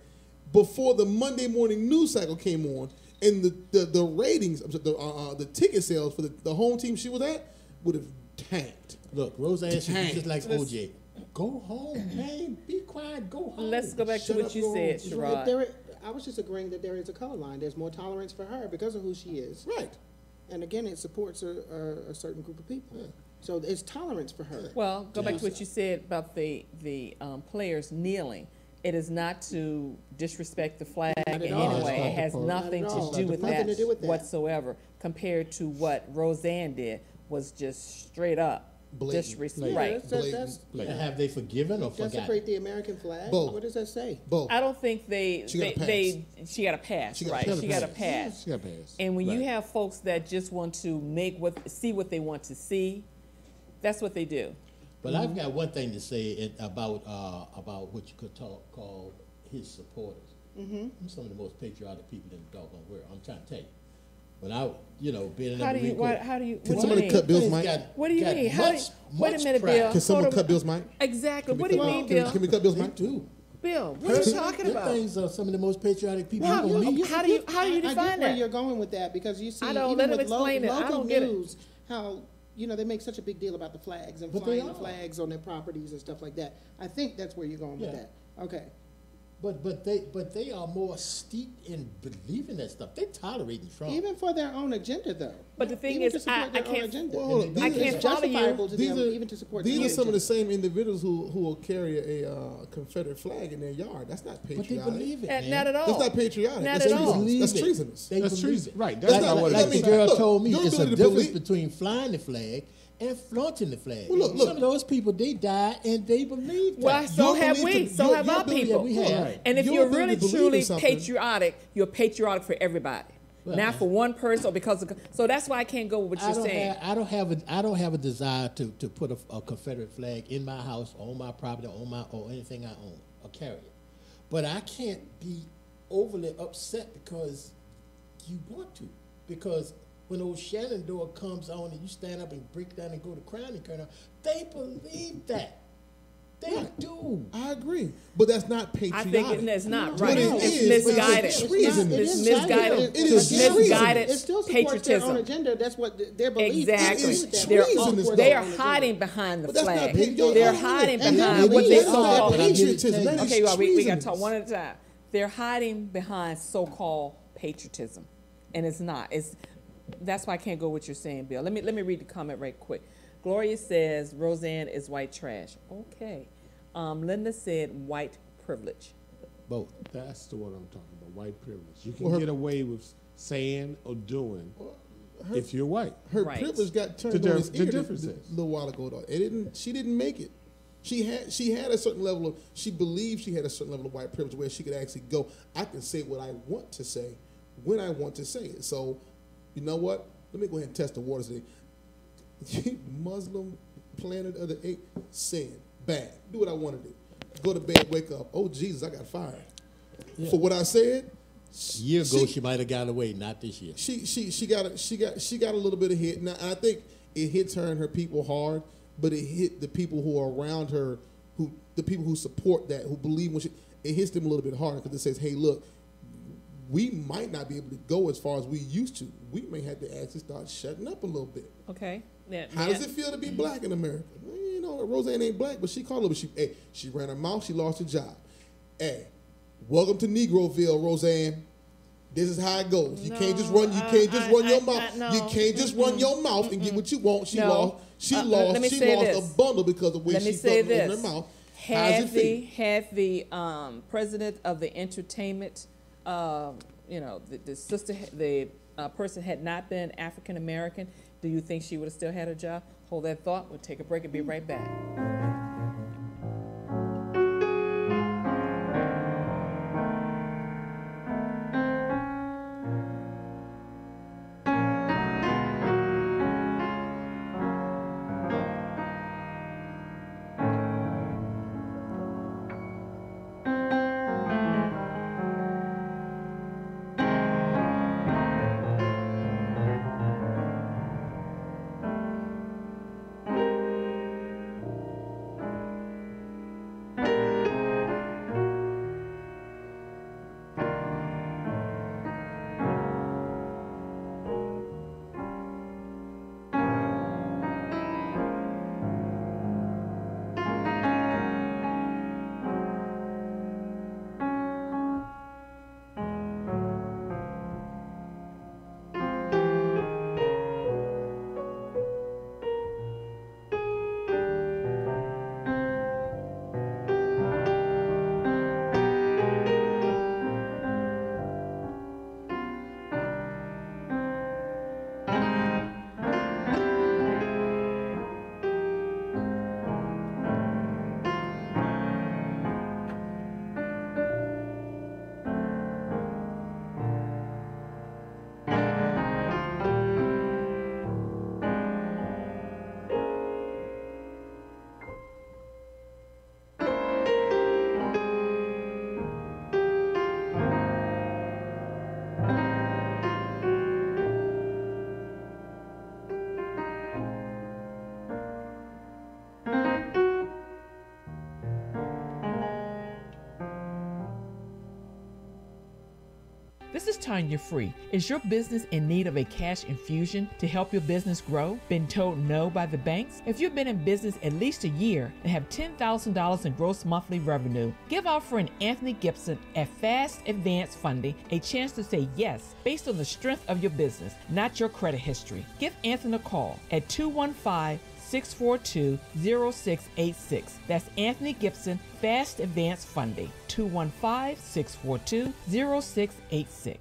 before the Monday morning news cycle came on, and the ratings, the ticket sales for the home team she was at would have tanked. Look, Roseanne should be just like OJ. Go home, man. Be quiet. Go home. Let's go back to what you said, Sherrod. I was just agreeing that there is a color line. There's more tolerance for her because of who she is. Right. And again, it supports a certain group of people. Yeah. So it's tolerance for her. Well, go back to what you said about the players kneeling. It is not to disrespect the flag in any all. way. It has Not nothing at all. to do with Nothing that to do with that. whatsoever. Compared to what Roseanne did, was just straight up Blatant. disrespect. Yeah, Right. that's Have they forgiven or forgotten? desecrate the American flag. Both. What does that say? Both. I don't think they. She got a pass. She got a pass. She got a Right. pass. She got a pass. She got passed. And when you Right. have folks that just want to see what they want to see, that's what they do. But I've got one thing to say about what you could call his supporters. I'm some of the most patriotic people in the doggone world. I'm trying to tell you. When I, being in the Marine Corps. What do Can you somebody mean? cut Bill's mic? What do you got mean? Wait a minute, pride. Bill. Can someone Hold on. cut Bill's mic? Exactly. Can we What do you cut- mean, can- Bill? Can we cut Bill's They mic? do. Bill, what are you talking Them about? things are some of the most patriotic people How you gonna meet. do you I define get where that? you're going with that because you see, I don't- even let him with explain it. I local don't get it. news, how they make such a big deal about the flags and But they flying the are. flags on their properties and stuff like that. I think that's where you're going with Yeah. that. Okay. But they are more steeped in believing that stuff. They tolerating Trump. Even for their own agenda, though. But the thing Even is, to support I their own can't- agenda. Well, hold on. I These can't are- follow you. justifiable to These them are even to support these their are some of the agenda. same individuals who will carry a Confederate flag in their yard. That's not But they patriotic. believe it, man. Not at all. That's not patriotic. Not That's at all. treasonous. That's Believe it. treasonous. They That's believe treason. it. Right. That's That's not not- what I it Like mean, the girl look, told me, your it's a ability to difference believe- between flying the flag and flaunting the flag. Well, look. Some of those people, they died and they believe that. Well, so Your have belief we. to- So your- have your our ability- people. we have. And if Your you're ability really to believe in truly something- patriotic, you're patriotic for everybody. Well, Not for one person or because of. So that's why I can't go with what you're saying. I don't have a desire to put a Confederate flag in my house, on my property, or anything I own, or carry it. But I can't be overly upset because you want to. Because when old Shenandoah comes on and you stand up and break down and go to Crowning Colonel, they believe that. They do. I agree, but that's not I patriotic. think it's not What right. it It's is, misguided. it's treason. It's It misguided. It is It's misguided It still supports their own patriotism. agenda. That's what their belief Exactly. It is is. They're, treasonous, they though. are hiding behind the But that's not flag. patriotic. They're hiding And behind they what they believe That's call. not patriotism. That is Okay, well, we got to treasonous. talk one at a time. They're hiding behind so-called patriotism, and it's not. That's why I can't go with what you're saying, Bill. Let me read the comment right quick. Gloria says Roseanne is white trash. Okay. Linda said white privilege. Both. That's the one I'm talking about. White privilege. You can get away with saying or doing if you're white. Her Right. privilege got turned The on its the ear difference a is- little while ago. Though she didn't make it. She had a certain level of. She believed she had a certain level of white privilege where she could actually go. I can say what I want to say when I want to say it. So, you know what? Let me go ahead and test the waters today. Muslim Planet of the Apes, sin, bad. Do what I want to do. Go to bed, wake up. Oh Jesus, I got fired for what I said. A year ago, she might have got away, not this year. She got a little bit of hit. Now I think it hits her and her people hard, but it hit the people who are around her, the people who support that, who believe it hits them a little bit harder because it says, hey, look, we might not be able to go as far as we used to. We may have to actually start shutting up a little bit. Okay. How does it feel to be black in America? Well, you know, Roseanne ain't black, but she called her. She ran her mouth. She lost her job. Hey, welcome to Negroville, Roseanne. This is how it goes. You can't just run. You can't just run your mouth. no. You can't just run your mouth and get what you want. She No. lost. She Let me lost. She say lost this. a bundle because of the way Let me she say felt in her this. mouth. How does it Had feel? the president of the entertainment, the sister, the person had not been African American, do you think she would have still had her job? Hold that thought. We'll take a break and be right back. Tanya Free. Is your business in need of a cash infusion to help your business grow? Been told no by the banks? If you've been in business at least a year and have $10,000 in gross monthly revenue, give our friend Anthony Gibson at Fast Advance Funding a chance to say yes based on the strength of your business, not your credit history. Give Anthony a call at 215-642-0686. That's Anthony Gibson, Fast Advance Funding, 215-642-0686.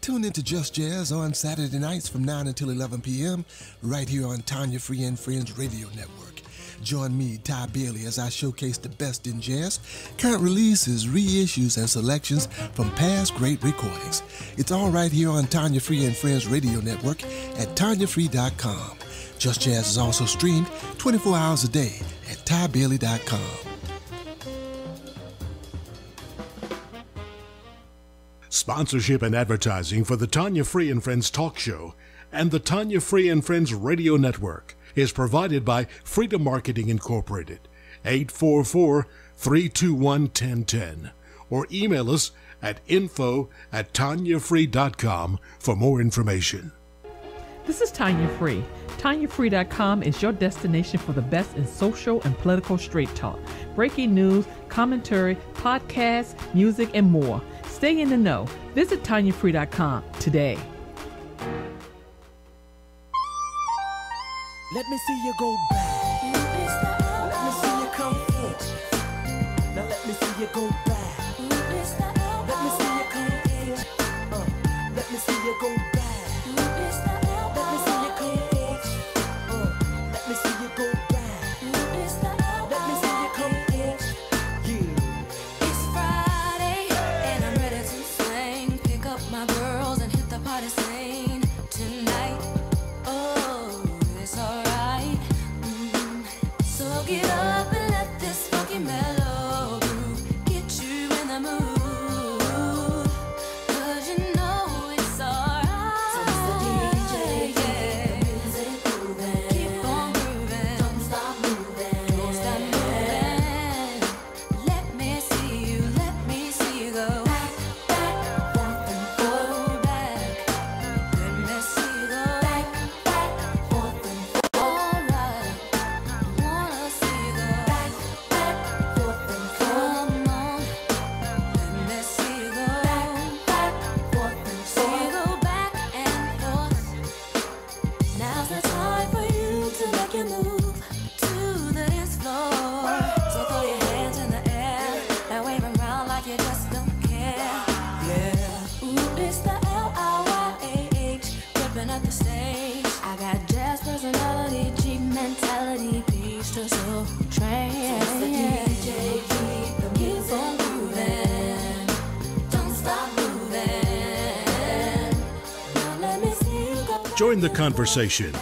Tune into Just Jazz on Saturday nights from 9 until 11 p.m. right here on Tanya Free and Friends Radio Network. Join me, Ty Bailey, as I showcase the best in jazz, current releases, reissues, and selections from past great recordings. It's all right here on Tanya Free and Friends Radio Network at TanyaFree.com. Just Jazz is also streamed 24 hours a day at TyBailey.com. Sponsorship and advertising for the Tanya Free and Friends talk show and the Tanya Free and Friends Radio Network is provided by Freedom Marketing Incorporated, 844-321-1010, or email us at info@tanyafree.com for more information. This is Tanya Free. TanyaFree.com is your destination for the best in social and political straight talk, breaking news, commentary, podcasts, music, and more. Stay in the know. Visit TanyaFree.com today. Let me see you go back. Let me see you come forward. Now let me see you go back. Let me see you come forward. Let me see you go back. Let me see you come forward. Let me see you go back. Let me see you come forward. Yeah. It's Friday and I'm ready to sing. Pick up my girls and hit the party scene tonight. Oh, it's alright. So get up and let this funky mellow groove get you in the mood. 'Cause you know it's alright. So Mr. DJ, keep the music moving. Keep on grooving. Don't stop moving. Don't stop moving. Let me see you go back, back, forth and forward, back. Let me see you go back, back, forth and forward. Alright, wanna see you go back, back, forth and forward. Come on, let me see you go back, back, forth and forward. Go back and forth. Now's the time for you to make your move to the dance floor. So throw your hands in the air and wave 'em around like you just don't care. Yeah. Ooh, it's the LIYAH ripping up the stage. I got jazz personality, G mentality, peace to soul train. So DJ, keep the music moving. Don't stop moving. Now let me see you go. Join the conversation.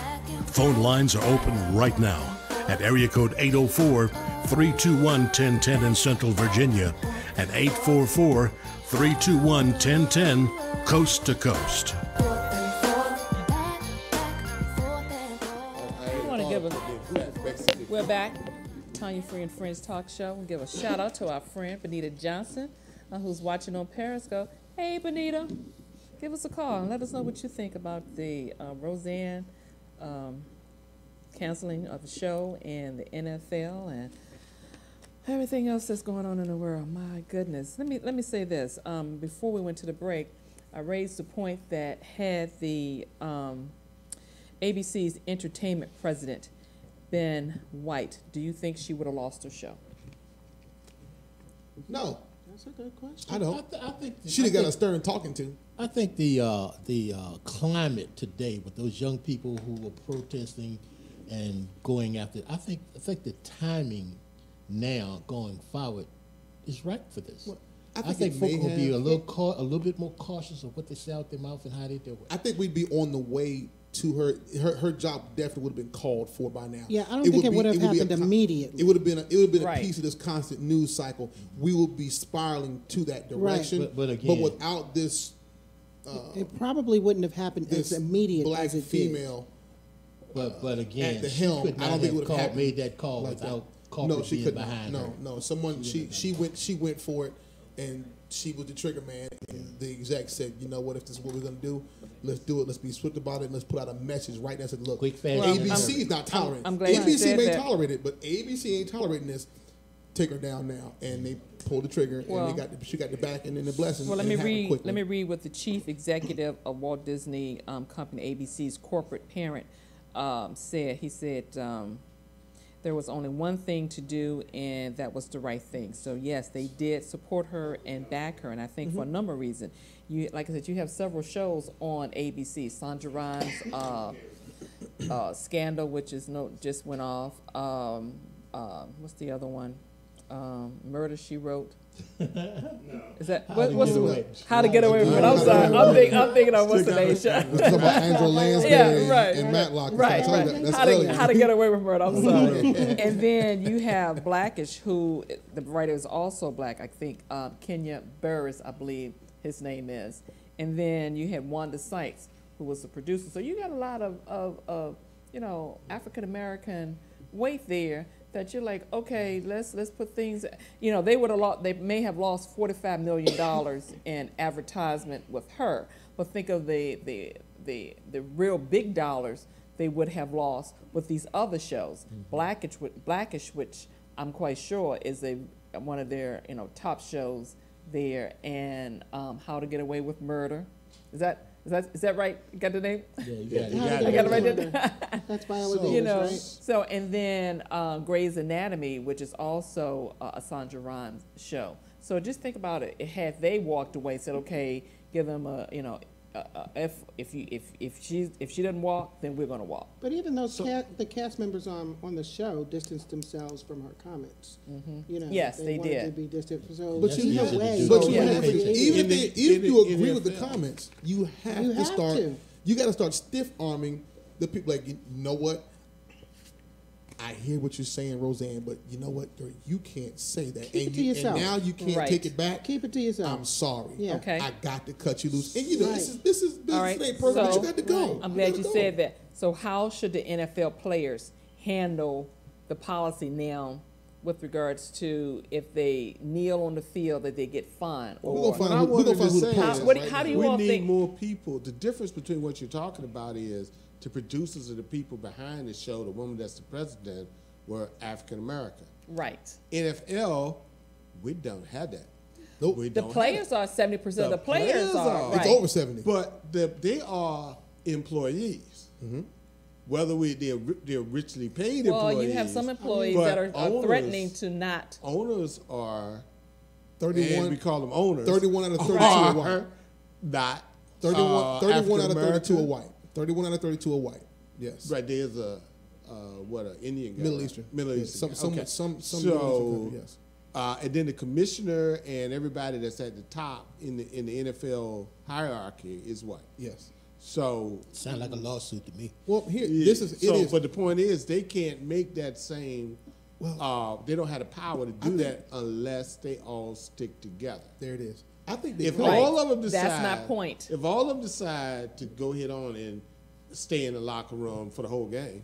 Phone lines are open right now at area code 804-321-1010 in Central Virginia and 844-321-1010 coast to coast. We're back. Tanya Free and Friends Talk Show. We'll give a shout out to our friend Benita Johnson, who's watching on Periscope. Hey, Benita, give us a call and let us know what you think about the Roseanne canceling of the show and the NFL and everything else that's going on in the world. My goodness. Let me say this. Before we went to the break, I raised the point that had the ABC's entertainment president been white, do you think she would have lost her show? No, That's a good question. I don't. I think She'd have got a stern talking to. I think the climate today with those young people who were protesting and going after, I think the timing now going forward is right for this. Well, I think folk will be a little bit more cautious of what they say out their mouth and how they do it. I think we'd be on the way to her job definitely would have been called for by now. Yeah, I don't think it would have happened immediately. It would have been a Right. piece of this constant news cycle. We would be spiraling to that direction. Right. But again, without this, It probably wouldn't have happened as this immediate black as it female but again, at the she helm, could I not don't think it have would have made that call like without that. corporate No, she being couldn't. behind her. No. Someone she went for it. and she was the trigger man. And the exec said, you know what, if this is what we're going to do, let's do it. Let's be swift about it, and let's put out a message right now and say, look, Quick, fast, ABC is not tolerant. I'm glad you ABC said may that. tolerate it, but ABC ain't tolerating this. Take her down now. And they pulled the trigger, and she got the backing and the blessing. Well, let me read what the chief executive of Walt Disney Company, ABC's corporate parent, said. He said there was only one thing to do, and that was the right thing. So yes, they did support her and back her, and I think for a number of reasons. You, like I said, you have several shows on ABC. Sandra Rhimes' Scandal, which is just went off. What's the other one? Murder, She Wrote. Is that How to Get Away with It? I'm sorry, I'm thinking of what's the name show. Talking about Angela Lansbury and Matlock. Right. How to Get Away with Murder. I'm sorry. And then you have Blackish, who the writer is also black. I think Kenya Barris, I believe his name is. And then you had Wanda Sykes, who was the producer. So you got a lot of African American weight there. That you're like, okay, let's put things. They may have lost $45 million in advertisement with her, but think of the real big dollars they would have lost with these other shows. Blackish, which I'm quite sure is one of their top shows there, and How to Get Away with Murder. Is that right? You got the name? Yeah, you got it. I got it right there. That's Viola Davis, right? So, and then Grey's Anatomy, which is also a Sandra Rhimes show. So just think about it. Had they walked away, said, okay, give them if she doesn't walk, then we're going to walk. But even those the cast members on the show distanced themselves from her comments. Yes, they wanted did. To be distant. So but even if you agree with the comments, you have to start. You got to start stiff arming the people. Like, you know what? I hear what you're saying, Roseanne, but you know what? You can't say that. Keep it to yourself. And now you can't take it back. Keep it to yourself. I'm sorry. Yeah. Okay. I got to cut you loose. And this is all right. ain't perfect, but you got to go. I'm glad you said that. So how should the NFL players handle the policy now with regards to if they kneel on the field that they get fined? We're going to find who the players is. How do you all think? We need more people. The difference between what you're talking about is the producers and the people behind the show, the woman that's the president, were African American. Right. NFL, we don't have that. Nope. The players are 70% of the players are. It's over 70. But they are employees. Mm-hmm. Whether they're richly paid employees. Well, you have some employees that are threatening to not. Owners are 31. And we call them owners. 31 out of 32 are white. Not 31 out of 32 are white. 31 out of 32 are white. Yes. Right. There's an Indian guy. Middle Eastern. Some okay. Some so, country, yes. And then the commissioner and everybody that's at the top in the NFL hierarchy is white. Yes. So sound like a lawsuit to me. Well, here But the point is, they can't make that same. Well, they don't have the power to do that unless they all stick together. There it is. I think if all of them decide, that's my point. If all of them decide to go head on and stay in the locker room for the whole game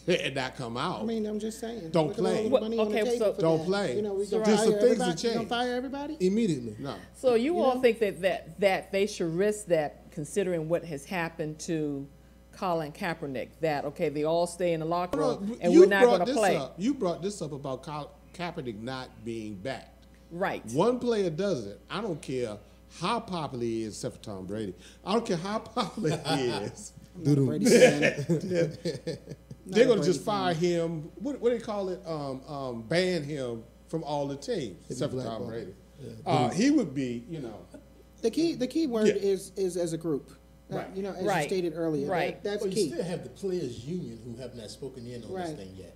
and not come out, I mean, I'm just saying. Don't play. Don't play. You gonna fire everybody immediately? No. So you all think that they should risk that, considering what has happened to Colin Kaepernick? That they all stay in the locker room and we're not going to play. You brought this up about Kaepernick not being backed. Right. One player does it. I don't care how popular he is, except for Tom Brady. I don't care how popular he is. They're going to just fire him. What do they call it? Ban him from all the teams, except for Tom Brady. Yeah. He would be, The key word is as a group. Right. As you stated earlier. Right. That's key. You still have the players' union who have not spoken in on this thing yet.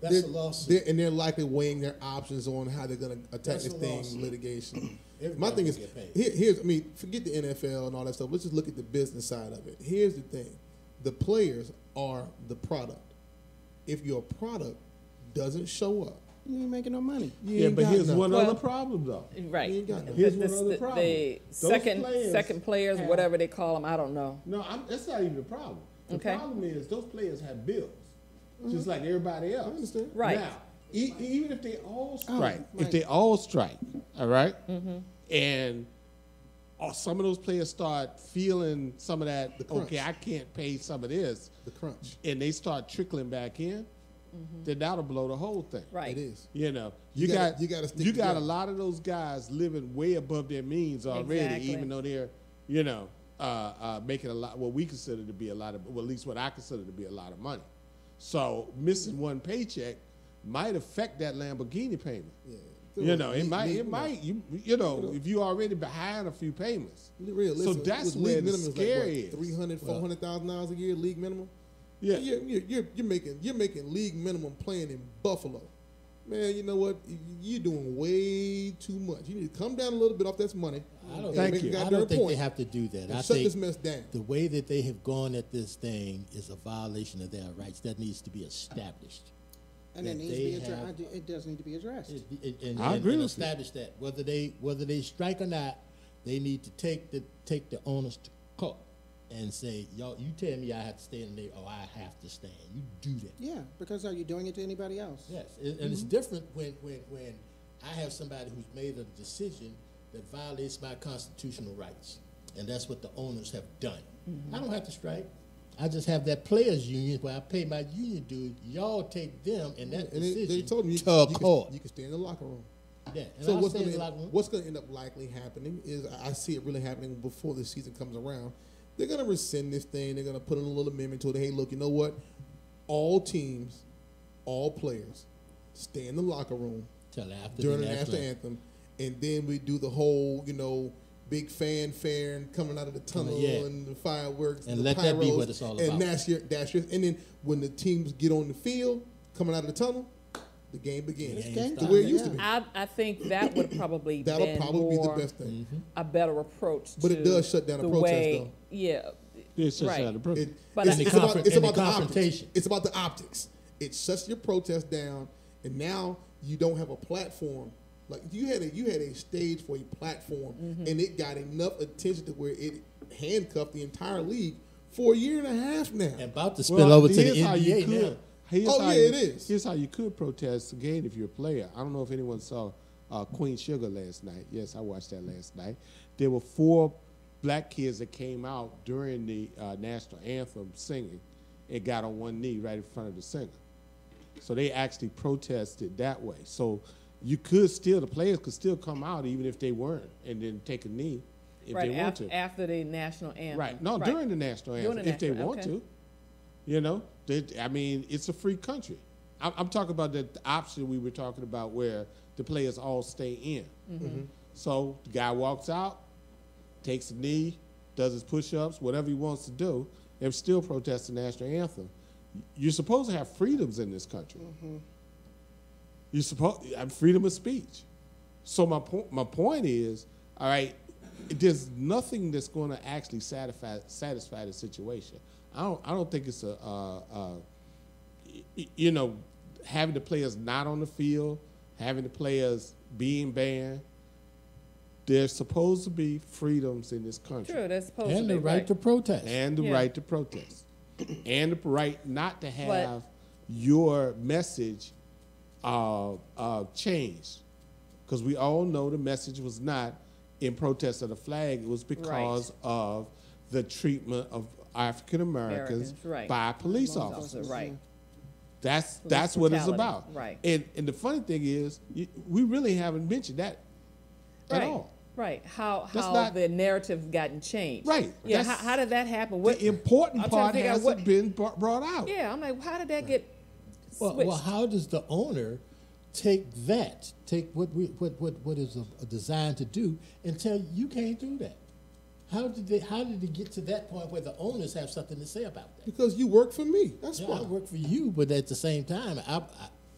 That's a lawsuit. They're likely weighing their options on how they're going to attack this thing, litigation. My thing is, forget the NFL and all that stuff. Let's just look at the business side of it. Here's the thing. The players are the product. If your product doesn't show up, you ain't making no money. But here's one other problem, though. Right. Here's one other problem. The second players, whatever they call them, I don't know. No, that's not even the problem. The problem is those players have bills. Just like everybody else. I understand. Right. Now, even if they all strike, all right, and some of those players start feeling some of that. Okay, I can't pay some of this. The crunch, and they start trickling back in. Then that'll blow the whole thing. Right. It is. You know, you got a lot of those guys living way above their means already, even though they're, making a lot. What we consider to be a lot of, well, at least what I consider to be a lot of money. So missing one paycheck might affect that Lamborghini payment. Yeah. It might. If you already behind a few payments. So that's where the scary is. $300,000, $400,000 a year league minimum. Yeah, you're making league minimum playing in Buffalo. Man, you know what? You're doing way too much. You need to come down a little bit off that money. I don't think they have to do that. I shut think this mess down. The way that they have gone at this thing is a violation of their rights. That needs to be established. And it needs to be addressed. It does need to be addressed. I agree and with establish that whether they strike or not, they need to take the owners to court and say, y'all, you tell me I have to stay in there or I have to stand. You do that. Yeah, because are you doing it to anybody else? Yes, and it's different when I have somebody who's made a decision that violates my constitutional rights, and that's what the owners have done. I don't have to strike. I just have that players union where I pay my union dues. Y'all take them and that decision they told me to court. You can stay in the locker room. Yeah, and so what's going to end up likely happening is I see it really happening before the season comes around. They're going to rescind this thing. They're going to put in a little amendment to it. Hey, look, you know what? All teams, all players, stay in the locker room during the national anthem, and then we do the whole, big fanfare and coming out of the tunnel and the fireworks and the let pyros, that be what it's all about. And and then when the teams get on the field, coming out of the tunnel, the game begins. To where it used to be. I think that would probably be the best thing. A better approach. But it does shut down the protest, though. Yeah. It shuts down the protest. It's about the optics. It's about the optics. It shuts your protest down, and now you don't have a platform. Like you had a stage for a platform, and it got enough attention to where it handcuffed the entire league for a year and a half now. And about to spill over to the NBA now. It is. Here's how you could protest again if you're a player. I don't know if anyone saw Queen Sugar last night. Yes, I watched that last night. There were 4 black kids that came out during the national anthem singing and got on one knee right in front of the singer. So they actually protested that way. So the players could still come out even if they weren't, and then take a knee if they want to. After the national anthem. Right. No, during the national anthem, if they want to. It's a free country. I'm talking about the option we were talking about where the players all stay in. So the guy walks out, takes a knee, does his push-ups, whatever he wants to do, and still protests the national anthem. You're supposed to have freedoms in this country. You're supposed to have freedom of speech. So my point is, all right, there's nothing that's going to actually satisfy the situation. I don't think it's having the players not on the field, having the players being banned. There's supposed to be freedoms in this country. True, there's supposed to be. And the right to protest. And the right to protest. And the right not to have your message changed. Because we all know the message was not in protest of the flag. It was because of the treatment of African Americans by police officers. Right. That's what it's about. Right. And the funny thing is, we really haven't mentioned that at all. Right. How the narrative gotten changed. Right. Yeah. How did that happen? The important part hasn't been brought out. Yeah. I'm like, how did that get switched? Well, how does the owner take what is designed to do and tell you can't do that? How did it get to that point where the owners have something to say about that? Because you work for me. That's why. I work for you, but at the same time,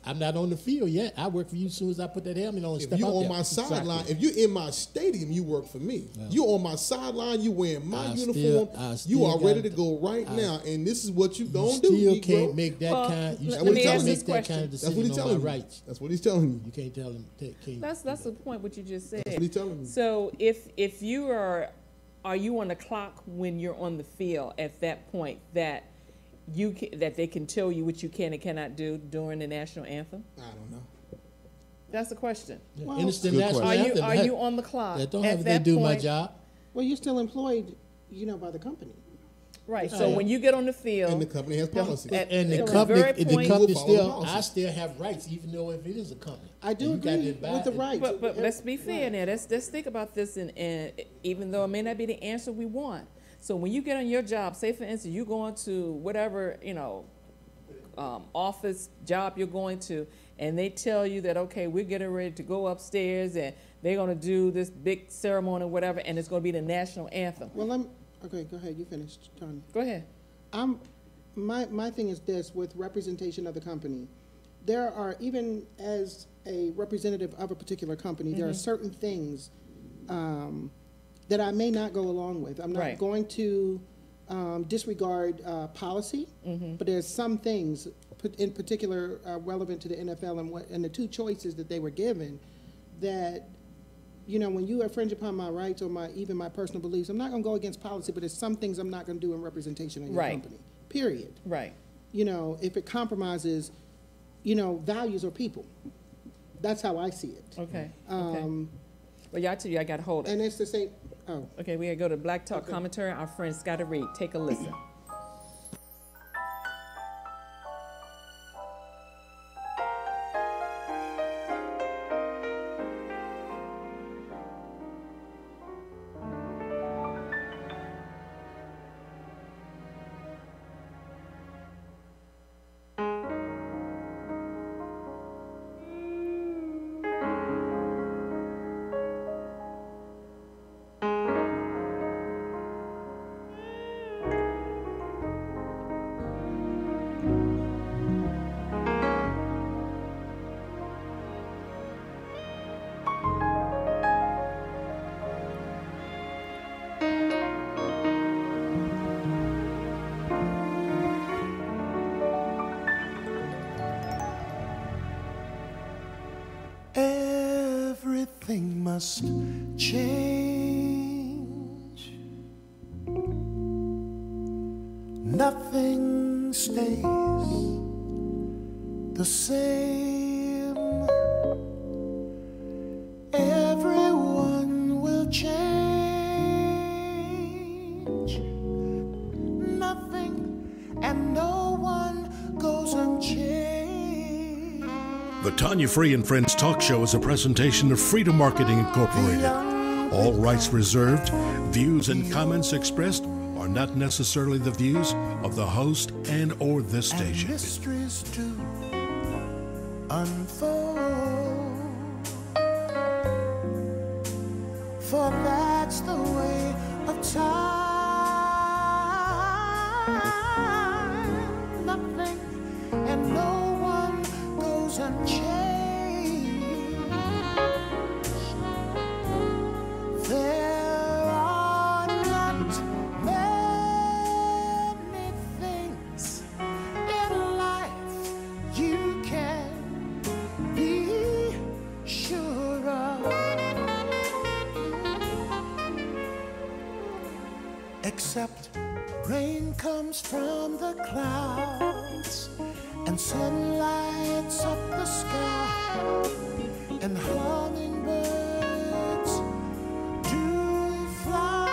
I'm not on the field yet. I work for you as soon as I put that helmet on and step out there. If you're on my sideline, if you're in my stadium, you work for me. Well, you're on my sideline, you wearing my uniform, you are ready to go right now, and this is what you're going to do. You still can't make that kind. You still can't make that kind of decision on my rights. That's what he's telling me. You can't tell him. That's the point. What you just said. That's what he's telling me. So if you are you on the clock when you're on the field at that point that that they can tell you what you can and cannot do during the national anthem? I don't know. That's the question. Well, national anthem, are you on the clock? That don't have they do my job. Well, you're still employed, by the company. Right. So when you get on the field, and the company has policies, and the company still, I still have rights, even though if it is a company. I do agree with the rights. But let's be fair now. Let's think about this, and even though it may not be the answer we want. So when you get on your job, say for instance, you going to whatever office job you're going to, and they tell you that okay, we're getting ready to go upstairs, and they're going to do this big ceremony or whatever, and it's going to be the national anthem. Well, okay, go ahead. You finished, Tanya. Go ahead. My thing is this: with representation of the company, there are, even as a representative of a particular company, there are certain things that I may not go along with. I'm not going to disregard policy, but there's some things in particular relevant to the NFL and the two choices that they were given that, when you infringe upon my rights or even my personal beliefs, I'm not going to go against policy, but there's some things I'm not going to do in representation of your company, period. Right. If it compromises, values or people. That's how I see it. Okay. Well, y'all tell you I got to hold it. And it's the same. Oh. Okay, we got to go to Black Talk Commentary. Our friend Scotty Reed. Take a listen. Everything must change. Nothing stays the same. Everyone will change. Nothing and no one goes unchanged. The Tanya Free and Friends Talk Show is a presentation of Freedom Marketing Incorporated. All rights reserved. Views and comments expressed are not necessarily the views of the host and or this station. And mysteries do unfold, for that's the way of time. Nothing and no one goes unchanged. There are not many things in life you can be sure of, except rain comes from the clouds and sun lights up the sky, and hummingbirds do fly.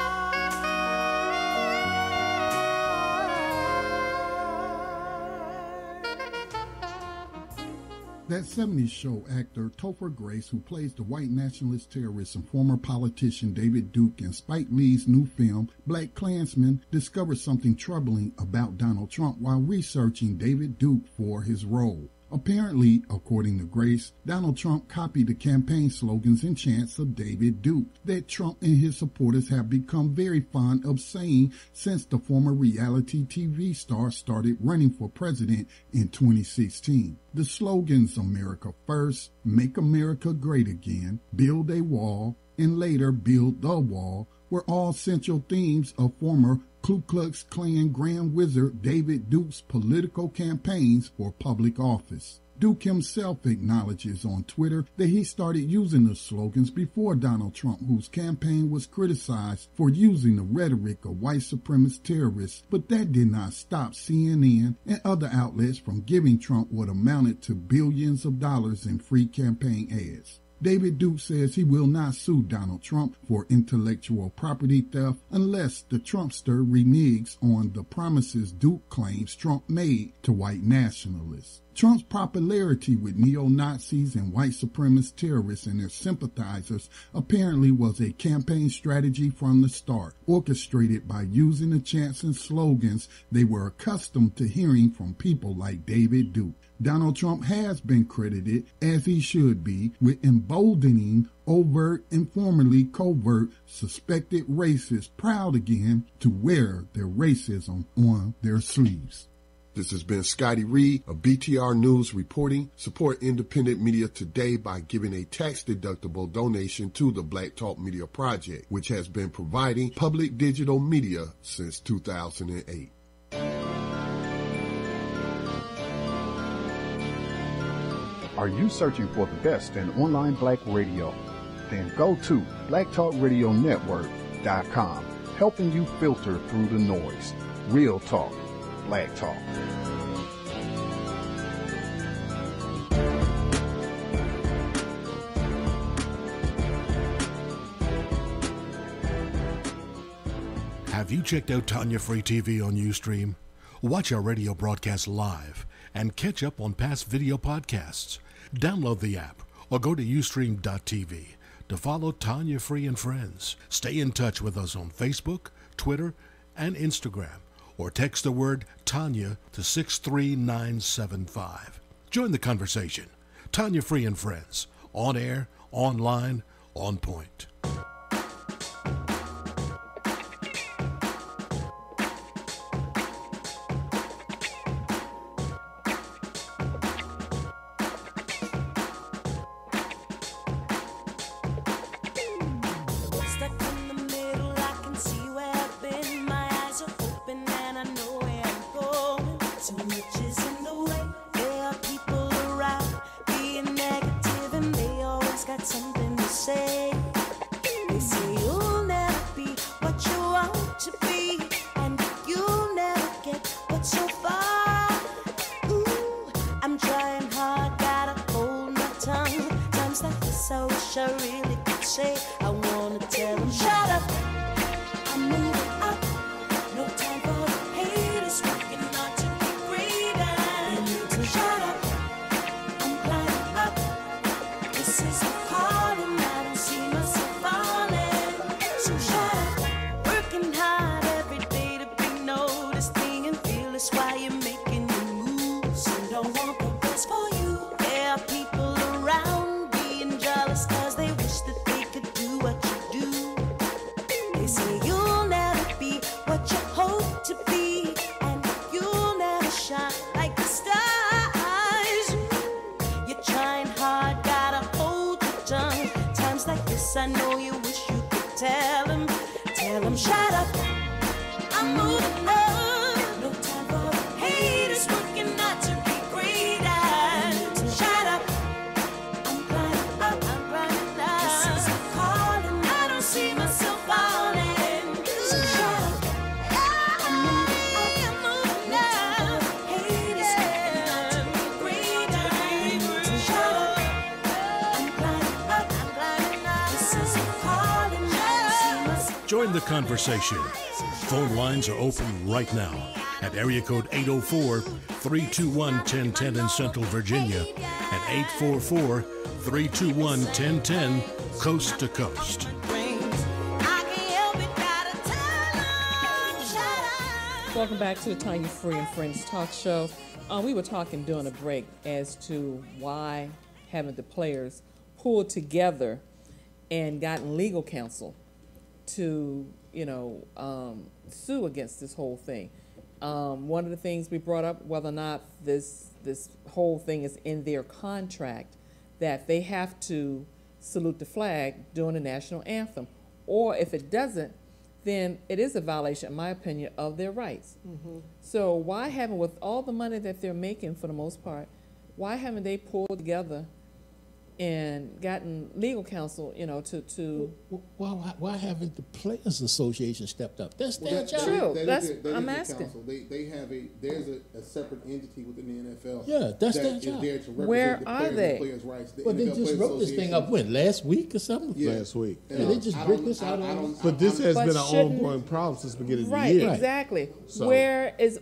That 70s show actor Topher Grace, who plays the white nationalist terrorist and former politician David Duke in Spike Lee's new film, Black Klansman, discovered something troubling about Donald Trump while researching David Duke for his role. Apparently, according to Grace, Donald Trump copied the campaign slogans and chants of David Duke that Trump and his supporters have become very fond of saying since the former reality TV star started running for president in 2016. The slogans America First, Make America Great Again, Build a Wall, and later Build the Wall were all central themes of former Ku Klux Klan Grand Wizard David Duke's political campaigns for public office. Duke himself acknowledges on Twitter that he started using the slogans before Donald Trump, whose campaign was criticized for using the rhetoric of white supremacist terrorists, but that did not stop CNN and other outlets from giving Trump what amounted to billions of dollars in free campaign ads. David Duke says he will not sue Donald Trump for intellectual property theft unless the Trumpster reneges on the promises Duke claims Trump made to white nationalists. Trump's popularity with neo-Nazis and white supremacist terrorists and their sympathizers apparently was a campaign strategy from the start, orchestrated by using the chants and slogans they were accustomed to hearing from people like David Duke. Donald Trump has been credited, as he should be, with emboldening overt and formerly covert suspected racists proud again to wear their racism on their sleeves. This has been Scotty Reed of BTR News reporting. Support independent media today by giving a tax-deductible donation to the Black Talk Media Project, which has been providing public digital media since 2008. Are you searching for the best in online black radio? Then go to blacktalkradionetwork.com, helping you filter through the noise. Real talk. Black Talk. Have you checked out Tanya Free TV on Ustream? Watch our radio broadcast live and catch up on past video podcasts. Download the app or go to ustream.tv to follow Tanya Free and Friends. Stay in touch with us on Facebook, Twitter, and Instagram, or text the word Tanya to 63975. Join the conversation. Tanya Free and Friends. On air, online, on point. I know you wish you could tell him, shut up, I'm moving on. No time for the haters working not to be great at. Shut up, I'm climbing up, this is a calling, I don't see myself falling. So shut up, I'm moving on. Haters working not to be great at. Shut up, I'm climbing up, this is a calling, I don't see myself. Join the conversation. Phone lines are open right now at area code 804-321-1010 in Central Virginia and 844-321-1010 coast to coast. Welcome back to the Tanya Free and Friends talk show. We were talking during a break as to why haven't the players pulled together and gotten legal counsel to, sue against this whole thing. One of the things we brought up, whether or not this whole thing is in their contract, that they have to salute the flag during the national anthem, or if it doesn't, then it is a violation, in my opinion, of their rights. So why haven't, with all the money that they're making for the most part, why haven't they pulled together and gotten legal counsel, to Why haven't the Players Association stepped up? That's their job. True. That's I'm the asking. council. They have there's a separate entity within the NFL. Yeah, that's their that is job. there to represent Where the are players and they? the players' rights. The Well, they NFL just Players wrote this thing Association- up when? Last week or something? Yeah. Last week. Yeah, they just wrote this out. But this has But been an shouldn't- ongoing problem since the beginning of the Right, year. exactly. So-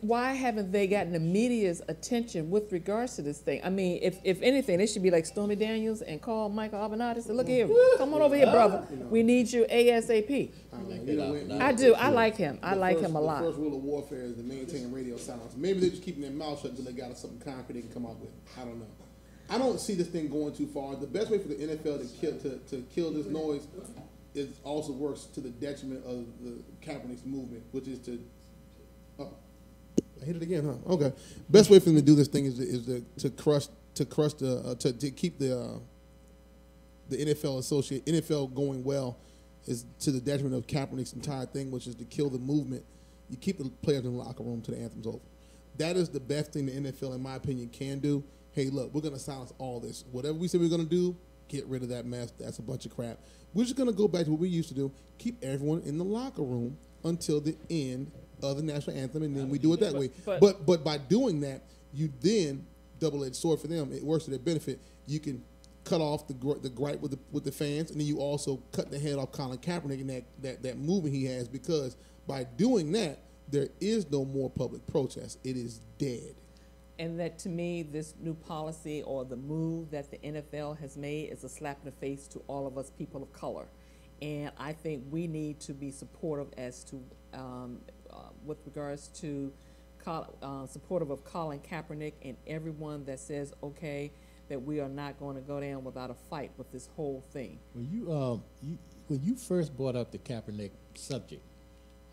Why haven't they gotten the media's attention with regards to this thing? I mean, if anything, they should be like Stormy Daniels and call Michael Avenatti and say, look here, come on over here, brother. We need you ASAP. I do. I like him. I like him a lot. The first rule of warfare is to maintain radio silence. Maybe they're just keeping their mouth shut until they got something concrete they can come up with. I don't know. I don't see this thing going too far. The best way for the NFL to kill this noise is also works to the detriment of the Kaepernick's movement, which is to. Oh, I hit it again, huh? Okay. Best way for them to do this thing is to keep the NFL going well is to the detriment of Kaepernick's entire thing, which is to kill the movement. You keep the players in the locker room till the anthem's over. That is the best thing the NFL, in my opinion, can do. Hey, look, we're going to silence all this. Whatever we say we're going to do, get rid of that mess. That's a bunch of crap. We're just going to go back to what we used to do. Keep everyone in the locker room until the end of the national anthem, and then we do it that way. But by doing that, you then double-edged sword for them. It works to their benefit. You can cut off the gripe with the fans, and then you also cut the head off Colin Kaepernick and that movement he has, because by doing that, there is no more public protest. It is dead. And that, to me, this new policy or the move that the NFL has made is a slap in the face to all of us people of color. And I think we need to be supportive as to, with regards to supportive of Colin Kaepernick and everyone that says, okay, that we are not going to go down without a fight with this whole thing. When you first brought up the Kaepernick subject,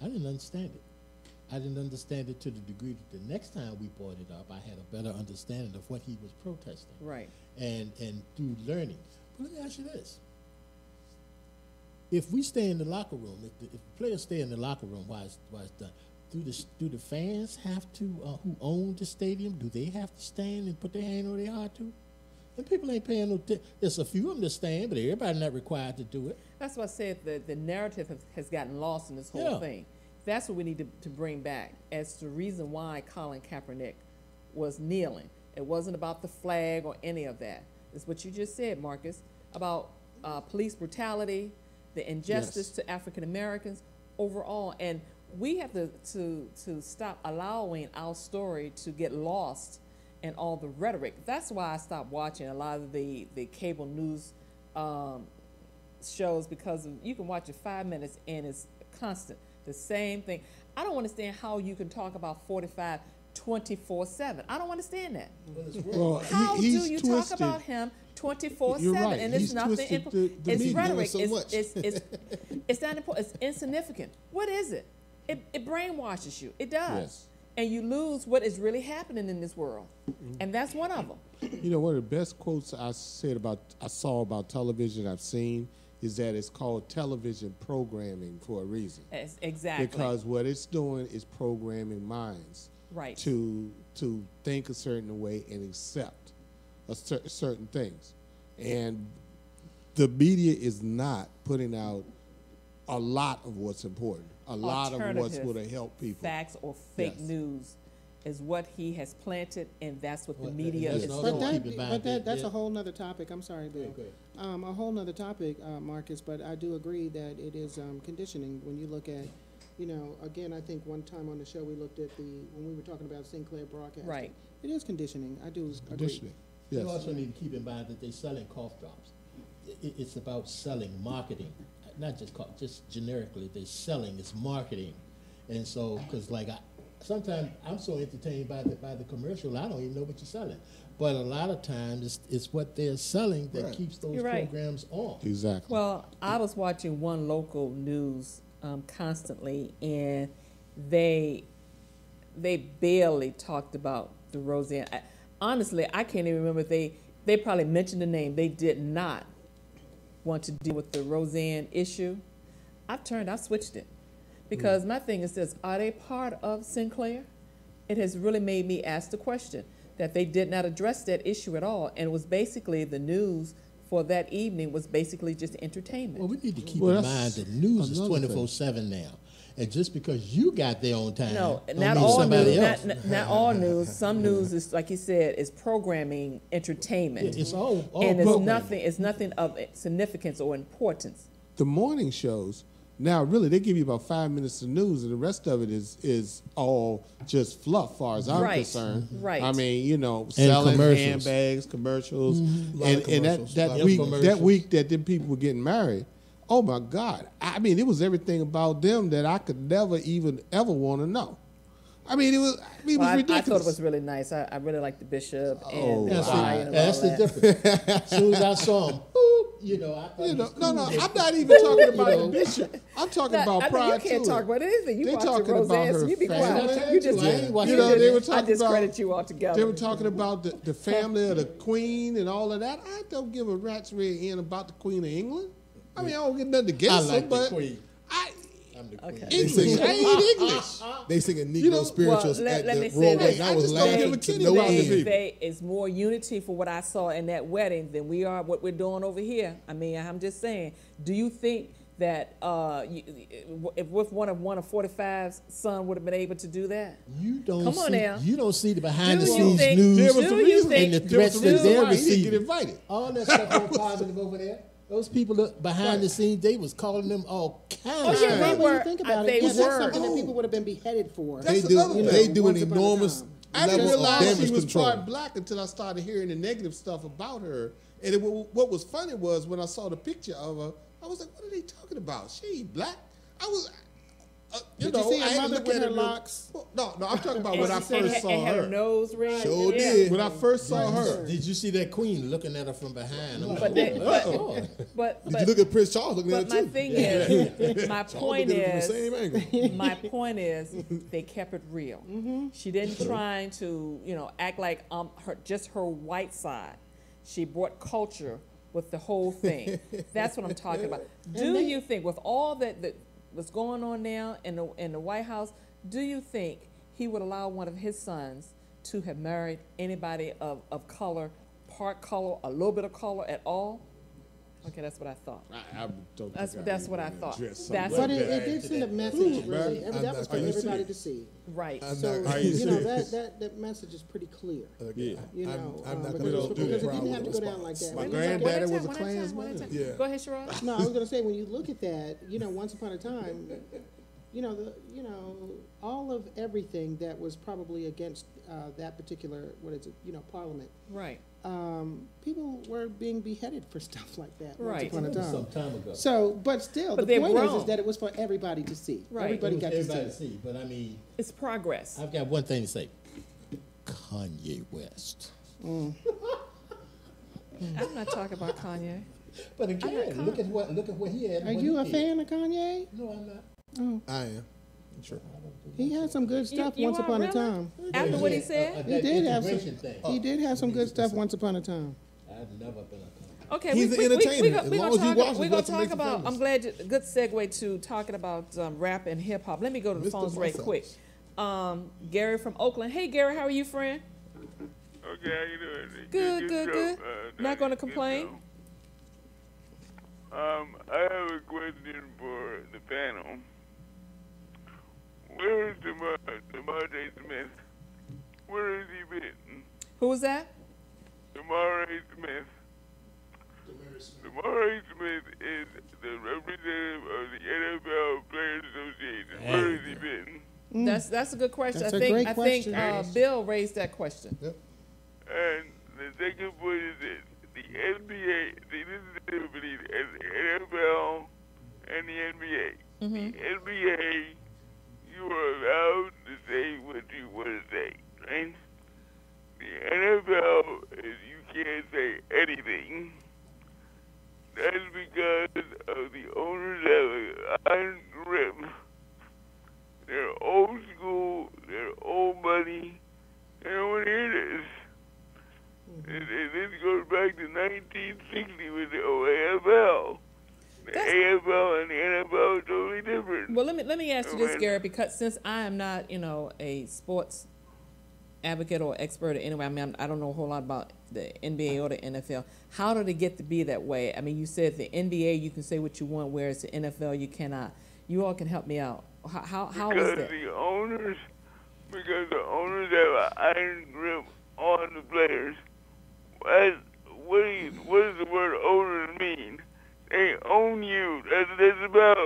I didn't understand it. I didn't understand it to the degree that the next time we brought it up, I had a better understanding of what he was protesting. Right. And through learning. But let me ask you this. If we stay in the locker room, if the players stay in the locker room while it's done, do the fans have to, who own the stadium, do they have to stand and put their hand on their heart too? And people ain't paying no there's a few of them that stand, but everybody's not required to do it. That's why I said the narrative has gotten lost in this whole thing. That's what we need to bring back as the reason why Colin Kaepernick was kneeling. It wasn't about the flag or any of that. It's what you just said, Marcus, about police brutality, the injustice to African Americans overall. And we have to stop allowing our story to get lost in all the rhetoric. That's why I stopped watching a lot of the cable news shows, because you can watch it 5 minutes and it's constant. The same thing. I don't understand how you can talk about 45 24/7. I don't understand that. Well, how do you twisted. talk about him 24/7? You're right. And it's He's nothing. twisted the It's media rhetoric. so much. It's not important. It's insignificant. What is it? It brainwashes you. It does. Yes. And you lose what is really happening in this world. And that's one of them. You know, one of the best quotes I saw about television I've seen is that it's called television programming for a reason. Exactly. Because what it's doing is programming minds to think a certain way and accept certain things. And the media is not putting out a lot of what's important, a lot of what's going to help people. Facts or fake news is what he has planted, and that's what the media is. But that's a whole nother topic. I'm sorry, Big. Okay. A whole nother topic, Marcus, but I do agree that it is conditioning. When you look at, again, I think one time on the show we looked at when we were talking about Sinclair Broadcasting. Right. It is conditioning. I do agree. Conditioning. Yes. You also need to keep in mind that they're selling cough drops. It's about selling, marketing, not just generically. They're selling. It's marketing, and so because sometimes I'm so entertained by the commercial, I don't even know what you're selling. But a lot of times it's what they're selling that keeps those programs on. Exactly. Well, I was watching one local news constantly, and they barely talked about the Roseanne. Honestly, I can't even remember if they probably mentioned the name. They did not want to deal with the Roseanne issue. I switched it. Because my thing is this, are they part of Sinclair? It has really made me ask the question that they did not address that issue at all. And it was basically the news for that evening was basically just entertainment. Well, we need to keep in mind that news is 24/7 now. And just because you got there on time, No, don't not mean all somebody news. else. Not all news. Some news is, like you said, is programming, entertainment. Yeah, it's all and programming. it's nothing of significance or importance. The morning shows, now really they give you about 5 minutes of news, and the rest of it is all just fluff, far as I'm concerned. Right. I mean, you know, selling commercials. handbags, commercials, Mm-hmm. and that week that them people were getting married. Oh my God! I mean, it was everything about them that I could never even ever want to know. I mean, it was ridiculous. I thought it was really nice. I really liked the bishop and the Yeah, choir and all that's the that. difference. As soon as I saw him, you know, I thought he was no, cool. I'm not even talking about You know. the bishop. I'm talking Now, about I know prior you can't to talk it. about anything. You They're watching talking about Roseanne, her so you be family. quiet. You just, they were talking I discredit about, you altogether. They were talking about the family of the Queen and all of that. I don't give a rat's rear end about the Queen of England. I mean, I don't get nothing against I like her, the but Queen. I'm the Queen. English. I ain't English. They singing Negro spirituals let at me the say Royal this. Wedding. I was just don't give laughing a to kitty no about the end. people. It's more unity for what I saw in that wedding than we are what we're doing over here. I mean, I'm just saying. Do you think that if with one of 45's son would have been able to do that? You don't Come on see, now. You don't see the behind Do the you scenes think- news There was a reason. and the There was threats a that reason they're why he didn't receiving. get invited. All that stuff on positive over there. Those people look behind the scenes, they was calling them all kinds Oh, of yeah, stuff. When you think about they it, that's were. something that people would have been beheaded for. They That's do. another They thing. do an Once upon a enormous time. I didn't level of realize damage she was control. part black until I started hearing the negative stuff about her. And what was funny was when I saw the picture of her, I was like, what are they talking about? She ain't black. I was, Did you see I her had to mother look with at her it real- locks? No, I'm talking about And when I she said first it saw had her. her nose ring. Sure Yeah. did. When I first saw her. Did you see that queen looking at her from behind? I'm But like, they- oh, but Did you look at Prince Charles looking at But it my too? thing is, my Charles point looking at it is, from the same angle. my point is, they kept it real. She didn't try to, act like her white side. She brought culture with the whole thing. That's what I'm talking about. Do you think, with all that what's going on now in the White House, do you think he would allow one of his sons to have married anybody of color, part color, a little bit of color at all? Okay, that's what I thought. I don't That's what I thought. address That's But something it did send a message, really. I'm That not- was for are you everybody serious? to see. right. So, Are you serious? that message is pretty clear. Yeah. You know, I'm not because gonna it do the didn't crowd have to with go a down like that. My When you look at- granddaddy was a One at a time, one at a Klansman. time. Yeah. Go ahead, Sherrod. No, I was going to say, when you look at that, once upon a time, all of everything that was probably against that particular, Parliament. Right. People were being beheaded for stuff like that Right. once upon a that was time. some time ago. So, but still, But the they've point is grown. that it was for everybody to see. Right. Everybody It got was to everybody see. to see, but I mean, It's progress. I've got one thing to say. Kanye West. I'm not talking about Kanye. But again, look at what he had. Are you a fan of Kanye? No, I'm not. Oh, I am. Sure. he had some good stuff You once are upon a really? time. After what he said? He did have some. integration thing. He did have some good stuff once upon a time. I've never been a Okay, He's an entertainer. As long as you watch him, we're let gonna him talk make some about. famous. I'm glad. Good segue to talking about rap and hip hop. Let me go to the Mr. phones right Muscle. quick. Gary from Oakland. Hey, Gary, how are you, friend? Okay, how you doing? Good. show, Not gonna good complain. show. I have a question for the panel. Where is DeMarre Smith? Where has he been? Who was that? DeMarre Smith. DeMarre Smith is the representative of the NFL Players Association. Where has he been? That's a good question. That's I a think great question. Bill raised that question. And the second point is this. The NBA, this is the difference between the NFL and the NBA. The NBA, you are allowed to say what you want to say, right? The NFL is you can't say anything. That is because of the owners have an iron grip. They're old school, they're old money, they don't want to hear this. This goes back to 1960 with the OAFL. The AFL and the NFL are totally different. Well, let me ask you this, Gary, because since I am not, a sports advocate or expert or anyway, I mean, I don't know a whole lot about the NBA or the NFL. How did it get to be that way? I mean, you said the NBA you can say what you want, whereas the NFL you cannot. You all can help me out. How is that? Because the owners have an iron grip on the players. What does the word owners mean? They own you. That's what it's about.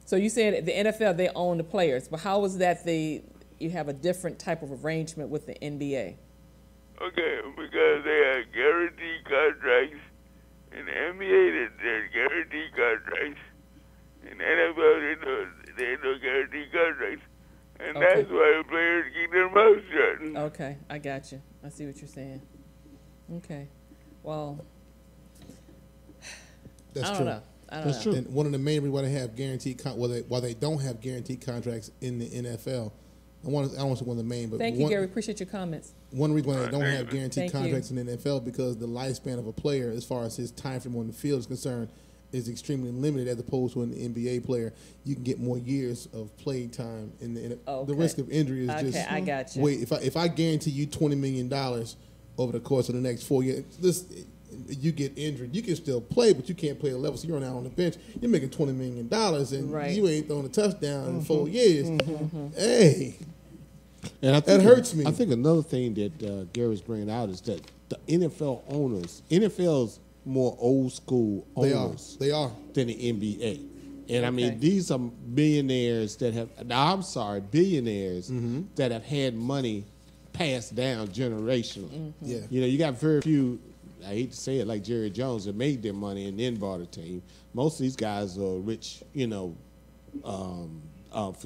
So you said the NFL, they own the players, but how is that you have a different type of arrangement with the NBA? Okay, because they have guaranteed contracts. In the NBA, they're guaranteed contracts. In the NFL, they no guaranteed contracts. And that's why the players keep their mouths shut. Okay, I got you. I see what you're saying. Okay, well, That's I true. don't know. That's true. And one of the main reasons why they have guaranteed, why they don't have guaranteed contracts in the NFL, I don't want to say one of the main, but thank you, Gary. Appreciate your comments. One reason why they don't have guaranteed contracts in the NFL because the lifespan of a player, as far as his time frame on the field is concerned, is extremely limited as opposed to an NBA player. You can get more years of play time in the NFL. The risk of injury is just. I got you. Wait, if I guarantee you $20 million over the course of the next 4 years, you get injured, you can still play, but you can't play at a level. So you're out on the bench. You're making $20 million, and you ain't throwing a touchdown in 4 years. Hey, and that hurts me. I think another thing that Gary's bringing out is that the NFL owners, NFL's more old school owners. They are than the NBA. And I mean, these are billionaires that have. Now, I'm sorry, billionaires that have had money passed down generationally. Yeah, you got very few. I hate to say it, like Jerry Jones, that made their money and then bought a team. Most of these guys are rich, for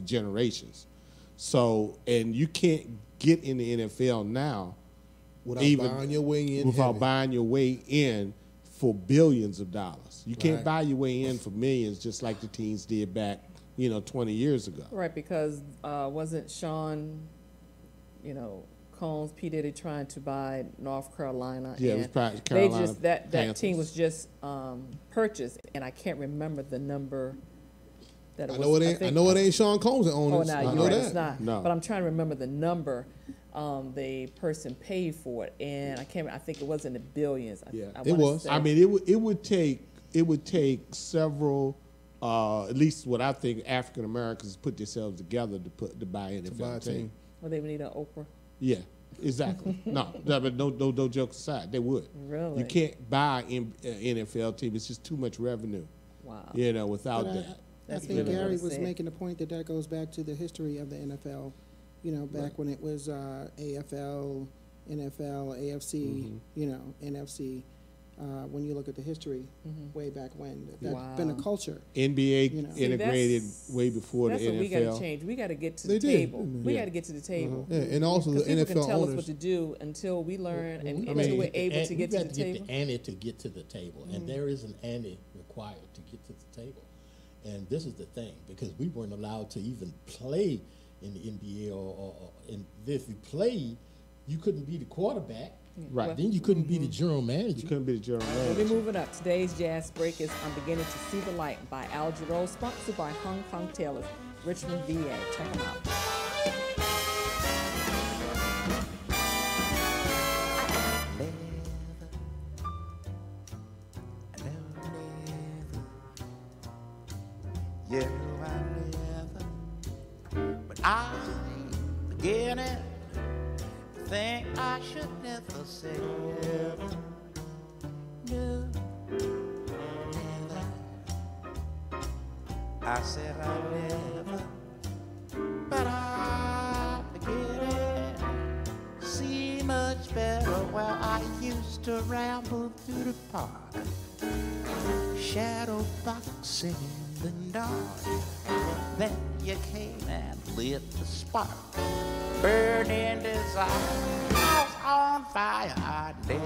generations. So, and you can't get in the NFL now without buying your way in. Without buying your way in for billions of dollars. You can't buy your way in for millions, just like the teams did back, 20 years ago. Right, because wasn't Sean, Combs, P. Diddy trying to buy North Carolina? Yeah, and it was probably Carolina. That team was just purchased, and I can't remember the number. That it I know it ain't Sean Combs that owns it. Oh, no, you're right. It's not. No. But I'm trying to remember the number the person paid for it, and I think it was in the billions. It was. I mean, it would take several, at least what I think African Americans put themselves together to buy an NFL team. Well, they would need an Oprah. Yeah, exactly. But no jokes aside, they would. Really? You can't buy an NFL team. It's just too much revenue. Wow. Without that. I think Gary was making the point that goes back to the history of the NFL. Back when it was AFL, NFL, AFC, NFC. When you look at the history, way back when, that's been a culture. NBA integrated way before the NFL. That's what we got to change. We got to get to the table. We got to get to the table. Yeah, and also the NFL people can tell owners. us what to do until we learn and until we're able to get to the table. The ante to get to the table, and there is an ante required to get to the table. And this is the thing, because we weren't allowed to even play in the NBA, or if you played, you couldn't be the quarterback. Right. Then you couldn't be the general manager. You couldn't be the general manager. We're moving up. Today's Jazz Break is I'm Beginning to See the Light by Al Jarreau, sponsored by Hong Kong Taylors, Richmond, VA. Check them out. Yeah, I never, but I'm beginning to think I should never say never. No, never. I said I never, but I'm beginning to see much better where I used to ramble through the park, shadow boxing the dark. Then you came and lit the spark, burning desire, house on fire. I never,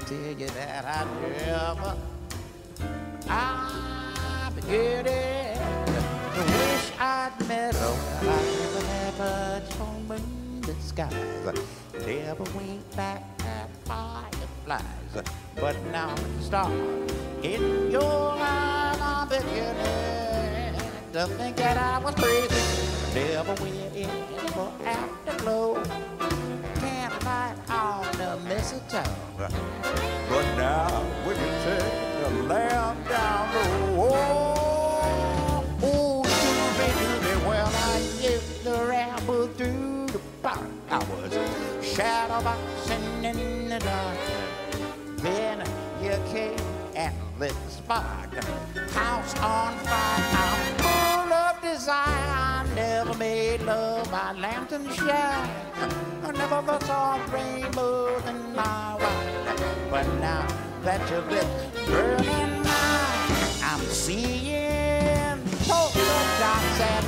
tell you that I'm beginning to wish I'd met her. I never had much home in the skies. Never wink back at fireflies. But now the star in your eyes, I'm beginning to think that I was crazy. Never went in for afterglow. Can't light on the mistletoe. But now when you take the lamp down the wall, oh, baby, well, I used to ramble through the park. I was shadow boxing in the dark. Then you came and lit the spark. House on fire, I'm full of desire. I never made love by lantern shine. I never saw rainbows in my wife. But now that you've lit burning mine, I'm seeing polka dots and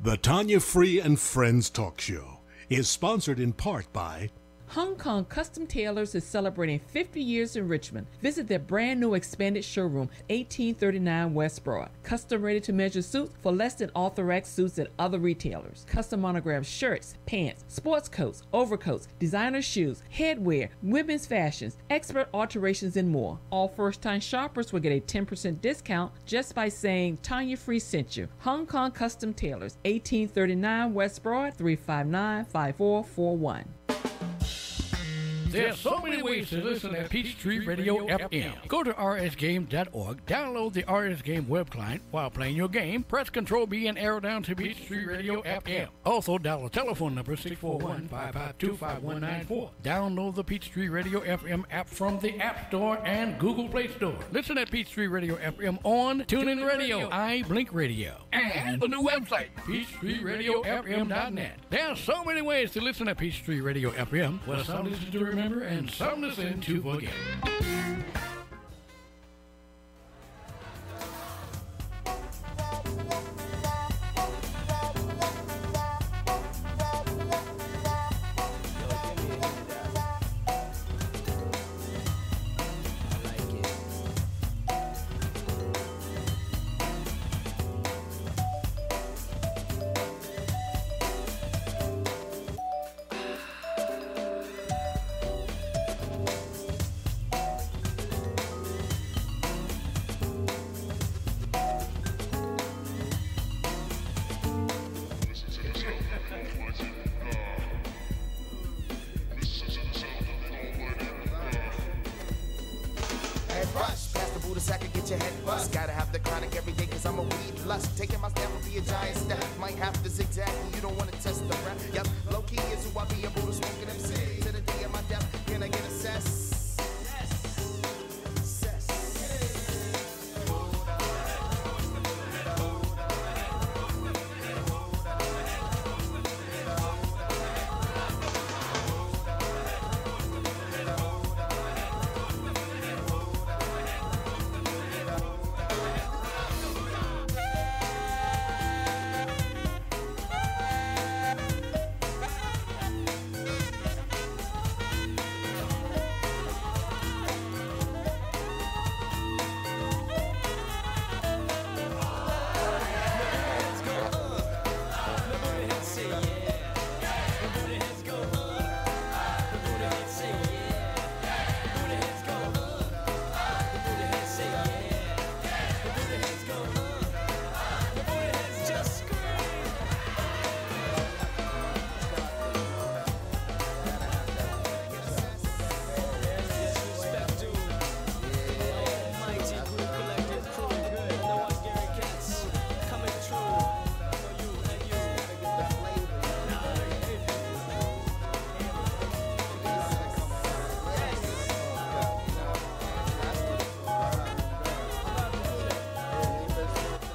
The Tanya Free and Friends Talk Show is sponsored in part by Hong Kong Custom Tailors is celebrating 50 years in Richmond. Visit their brand new expanded showroom, 1839 West Broad. Custom ready-to-measure suits for less than authorized suits at other retailers. Custom monogrammed shirts, pants, sports coats, overcoats, designer shoes, headwear, women's fashions, expert alterations, and more. All first-time shoppers will get a 10% discount just by saying Tanya Free sent you. Hong Kong Custom Tailors, 1839 West Broad, 359-5441. There's so many ways to listen to Peachtree Radio FM. Go to rsgame.org, download the RS Game web client while playing your game. Press Control B and arrow down to Peachtree Radio FM. Also, dial the telephone number 641-552-5194. Download the Peachtree Radio FM app from the App Store and Google Play Store. Listen at Peachtree Radio FM on TuneIn Radio, iBlink Radio, and the new website, PeachtreeRadioFM.net. There's so many ways to listen to Peachtree Radio FM. Well, some listen to remember and some listen to forget.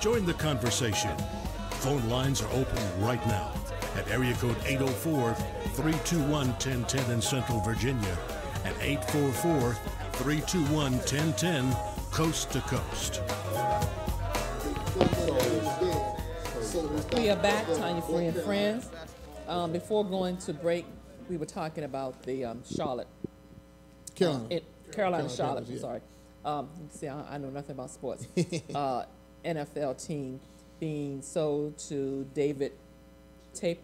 Join the conversation. Phone lines are open right now at area code 804-321-1010 in Central Virginia and 844-321-1010 coast to coast. We are back, Tanya Free and Friends. Before going to break, we were talking about the Charlotte. Carolina, Charlotte, I'm sorry. See, I know nothing about sports. NFL team being sold to David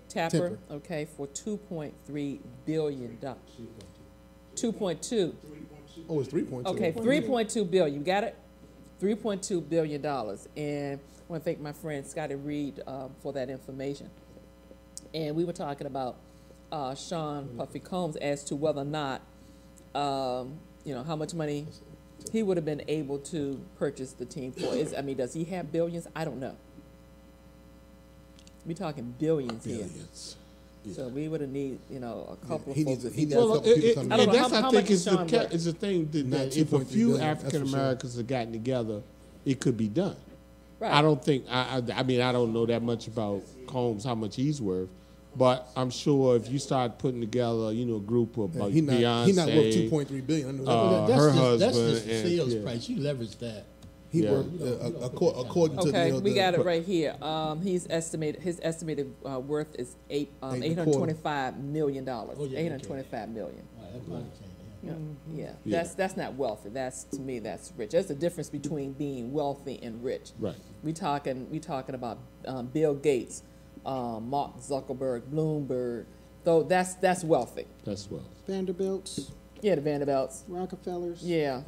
Tapper, okay, for $2.3 billion. 2.2. Oh, it's 3.2. Okay, 3.2 billion. You got it? $3.2 billion. And I want to thank my friend Scotty Reed for that information. And we were talking about Sean Puffy Combs as to whether or not, how much money he would have been able to purchase the team for. Does he have billions? I don't know. We're talking billions here. Yeah. So we would have need, a couple of folks. I think is the thing that if a few African Americans have gotten together, it could be done. Right. I don't think. I don't know that much about Combs, how much he's worth. But I'm sure if you start putting together, a group of like Beyonce, he's not worth $2.3 billion. Her husband, that's just the sales price. You leverage that. He worth according to okay, we got it right here. His estimated worth is $825 million. $825 million. Yeah, that's not wealthy. To me, that's rich. There's a difference between being wealthy and rich. Right. We talking about Bill Gates. Mark Zuckerberg, Bloomberg, though that's wealthy. That's wealthy. Vanderbilts. Yeah, the Vanderbilts. Rockefellers. Yeah.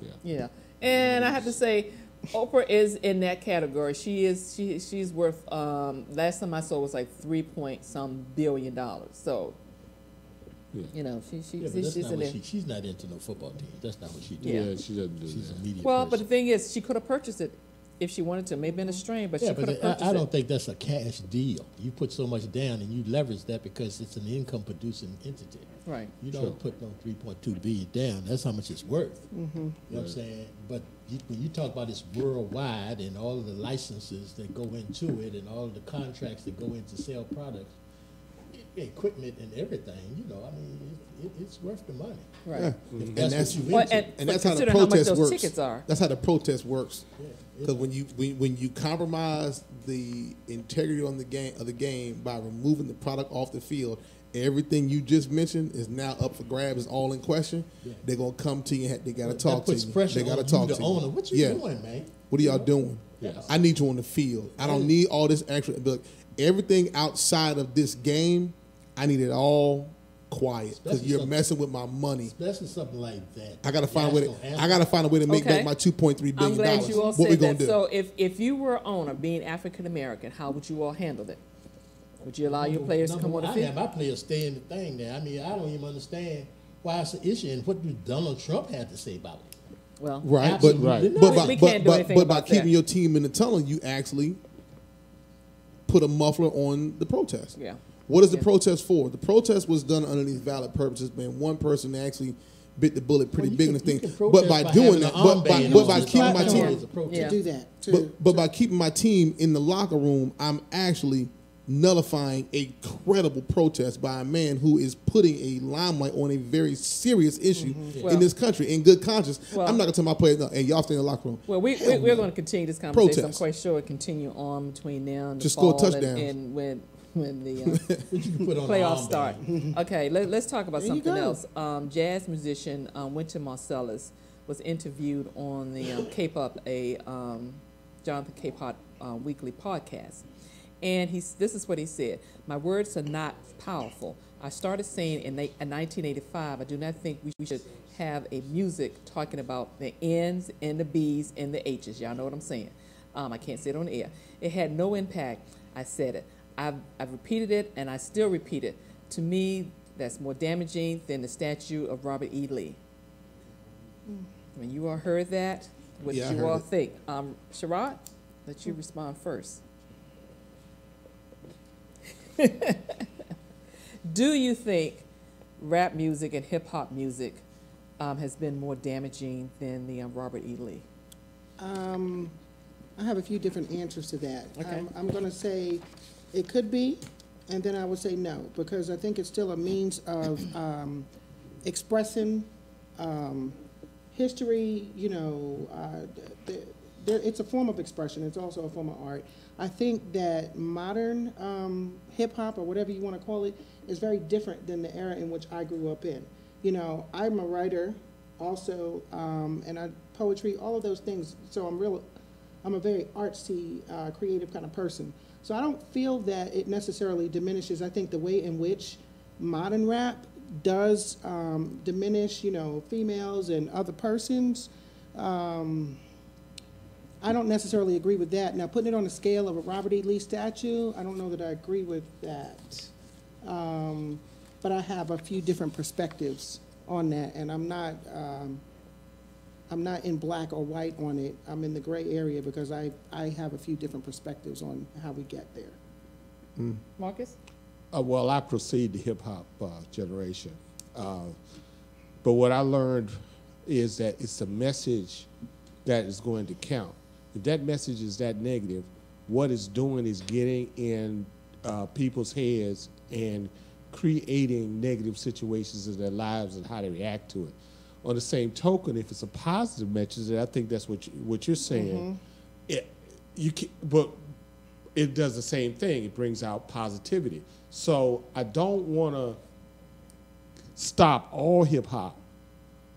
And I have to say, Oprah is in that category. She's worth. Last time I saw it was like $3 billion. So, she's in there. She's not into no football team. That's not what she does. Yeah, she doesn't do She's that. a media Well, person. but the thing is, she could have purchased it if she wanted to. Maybe in a strain, but she could have purchased it. I don't think that's a cash deal. You put so much down and you leverage that because it's an income producing entity. Right. You don't put no $3.2 billion down. That's how much it's worth. Mm-hmm. You know what I'm saying? But when you talk about this worldwide and all of the licenses that go into it and all of the contracts that go into sell products, equipment and everything, it's worth the money. Right. Yeah. If that's what you into. And that's how the protest works. Tickets are. That's how the protest works. Because when you compromise the integrity of the game by removing the product off the field, everything you just mentioned is now up for grabs. It's all in question. Yeah. They're gonna come to you. They gotta talk to you. They gotta talk to the owner. What you doing, man? What are y'all doing? Yes. I need you on the field. I don't need all this extra. But everything outside of this game, I need it all quiet because you're messing with my money. Especially something like that. I gotta find a way to make back my $2.3 billion. I'm glad you all what we said gonna that. do? So if you were owner, being African American, how would you all handle it? Would you allow your players to come on the field? I have my players stay in the thing there. I don't even understand why it's an issue and what Donald Trump had to say about it. Well, right, but by keeping your team in the tunnel, you actually put a muffler on the protest. Yeah. What is the protest for? The protest was done under these valid purposes, man. One person actually bit the bullet pretty big in the thing. But by doing that, by keeping my team to do that, but by keeping my team in the locker room, I'm actually nullifying a credible protest by a man who is putting a limelight on a very serious issue in this country in good conscience. I'm not going to tell my players, no, hey, y'all stay in the locker room. Well, we're going to continue this conversation. I'm quite sure it'll continue on between now and the fall score touchdowns. and when the playoffs start. Okay, let's talk about something else. Jazz musician Wynton Marsalis was interviewed on the K-Pop, Jonathan K-Pop weekly podcast. And this is what he said. My words are not powerful. I started saying in 1985, I do not think we should have a music talking about the N's and the B's and the H's. Y'all know what I'm saying. I can't say it on the air. It had no impact. I said it. I've repeated it, and I still repeat it. To me, that's more damaging than the statue of Robert E. Lee. When you all heard that, what did you all think? Sherrod, let you respond first. Do you think rap music and hip-hop music has been more damaging than the Robert E. Lee? I have a few different answers to that. Okay. I'm going to say it could be, and then I would say no, because I think it's still a means of expressing history. You know, it's a form of expression. It's also a form of art. I think that modern hip hop, or whatever you want to call it, is very different than the era in which I grew up in. You know, I'm a writer also, and poetry, all of those things. So I'm a very artsy, creative kind of person. So I don't feel that it necessarily diminishes. I think the way in which modern rap does diminish, you know, females and other persons, I don't necessarily agree with that. Now, putting it on the scale of a Robert E. Lee statue, I don't know that I agree with that. But I have a few different perspectives on that, and I'm not in black or white on it. I'm in the gray area because I have a few different perspectives on how we get there. Marcus? Well, I precede the hip-hop generation. But what I learned is that it's a message that is going to count. If that message is that negative, what it's doing is getting in people's heads and creating negative situations in their lives and how they react to it. On the same token, if it's a positive message, and I think that's what you're saying, but it does the same thing. It brings out positivity. So I don't want to stop all hip hop.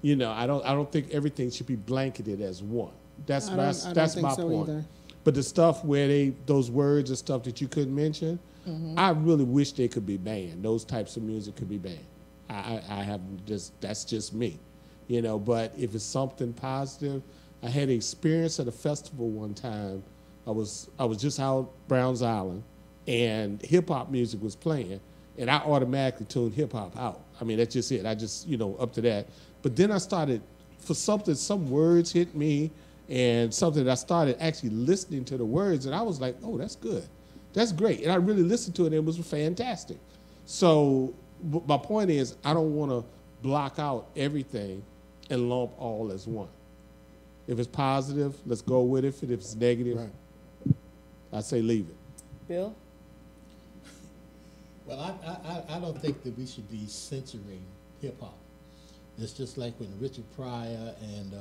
You know, I don't think everything should be blanketed as one. That's my point. Either. But the stuff where those words and stuff that you couldn't mention, I really wish they could be banned. Those types of music could be banned. That's just me, you know. But if it's something positive, I had an experience at a festival one time. I was just out Browns Island, and hip hop music was playing, and I automatically tuned hip hop out. I mean, that's just it. I just, you know, up to that. But then I started, some words hit me, and something I started actually listening to the words, and I was like, oh, that's good. That's great. And I really listened to it, and it was fantastic. So my point is, I don't want to block out everything and lump all as one. If it's positive, let's go with it. If it's negative, I say leave it. Bill? Well, I don't think that we should be censoring hip-hop. It's just like when Richard Pryor and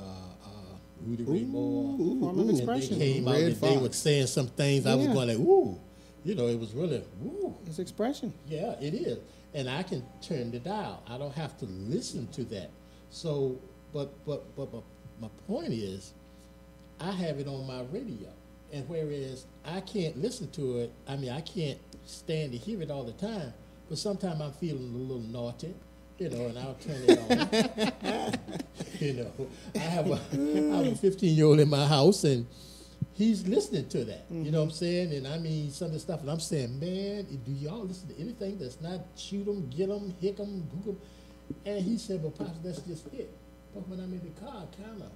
Rudy Ray Moore, they came out and they were saying some things. I was going like, ooh. You know, it was really, ooh. It's expression. Yeah, it is. And I can turn the dial. I don't have to listen to that. So, but my point is, I have it on my radio. And whereas I can't listen to it, I mean, I can't stand to hear it all the time, but sometimes I'm feeling a little naughty, you know, and I'll turn it on. You know, I have a 15-year-old in my house, and he's listening to that. You know what I'm saying? And I mean, some of the stuff, and I'm saying, man, do y'all listen to anything that's not shoot 'em, get 'em, hick 'em, hook 'em? And he said, well, Pops, that's just it. But when I'm in the car, I kind of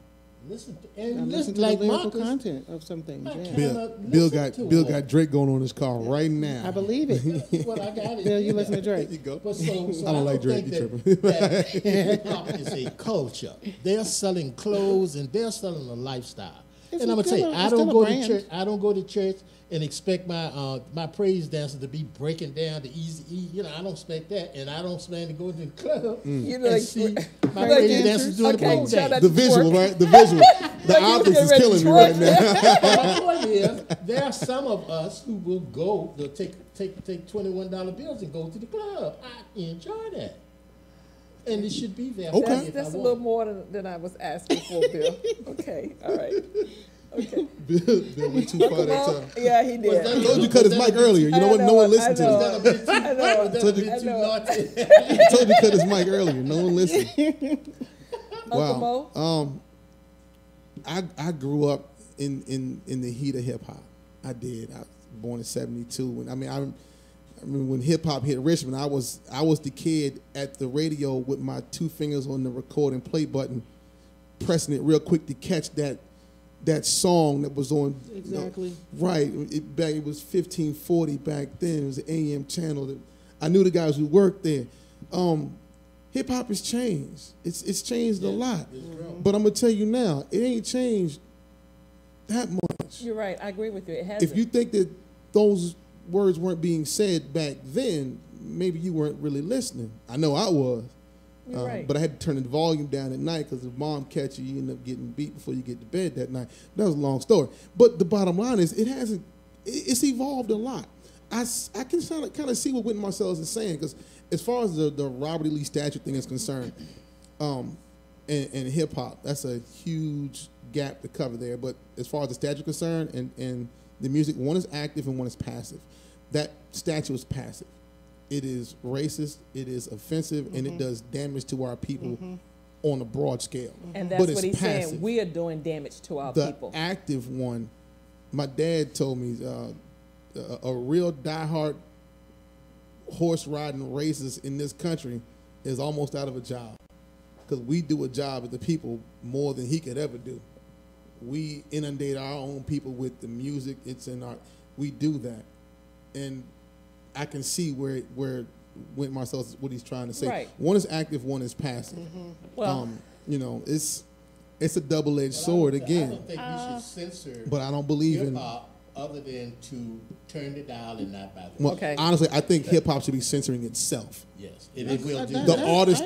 listen to, and listen to like the lyrical content of some things. Bill got Drake going on his car right now. I believe it. Well, I got it. Bill, you listen to Drake. There you go. But so I don't like Drake. That hip-hop is a culture. They're selling clothes and they're selling a lifestyle. And I'm gonna tell you, I don't go to church. I don't go to church and expect my praise dancers to be breaking down the Easy E. You know, I don't expect that, and I don't plan to go to the club You know, and like, see my praise dancers doing the pole dance. The visual, right? The visual. The optics is killing me right now. My point is, there are some of us who will go. They'll take $21 bills and go to the club. I enjoy that. And it should be there. Okay. That's a little more than I was asking for, Bill. Okay, all right. Okay. Bill went too far that time. Yeah, he did. I told you cut his mic earlier. You know what? No one listened to it. I told you cut his mic earlier. No one listened. Wow. I grew up in the heat of hip hop. I did. I was born in '72, and I remember when hip hop hit Richmond. I was the kid at the radio with my two fingers on the record and play button, pressing it real quick to catch that song that was on. Exactly. Right. It was 1540 back then. It was an AM channel. That I knew the guys who worked there. Hip hop has changed. It's changed a lot. But I'm gonna tell you now, it ain't changed that much. much. You're right. I agree with you. It has. If you think that those words weren't being said back then, maybe you weren't really listening. I know I was. You're right. But I had to turn the volume down at night because if mom catch you, you end up getting beat before you get to bed that night. That was a long story. But the bottom line is it's evolved a lot. I can kind of see what Wynton Marsalis is saying, because as far as the Robert E. Lee statue thing is concerned, and hip-hop, that's a huge gap to cover there. But as far as the statue is concerned and the music, one is active and one is passive. That statue is passive. It is racist, it is offensive, and it does damage to our people on a broad scale. And that's but what he's passive. saying. We are doing damage to our The people. active one, my dad told me, a real diehard horse riding racist in this country is almost out of a job, because we do a job as the people more than he could ever do. We inundate our own people with the music. It's in our. We do that, and I can see where Wynton Marsalis, what he's trying to say. Right. One is active, one is passive. Well, it's a double-edged sword again. I don't think we should censor. But I don't believe in hip-hop other than to turn the dial and not by the. Well, honestly, I think hip hop should be censoring itself. Yes, it will do. The artists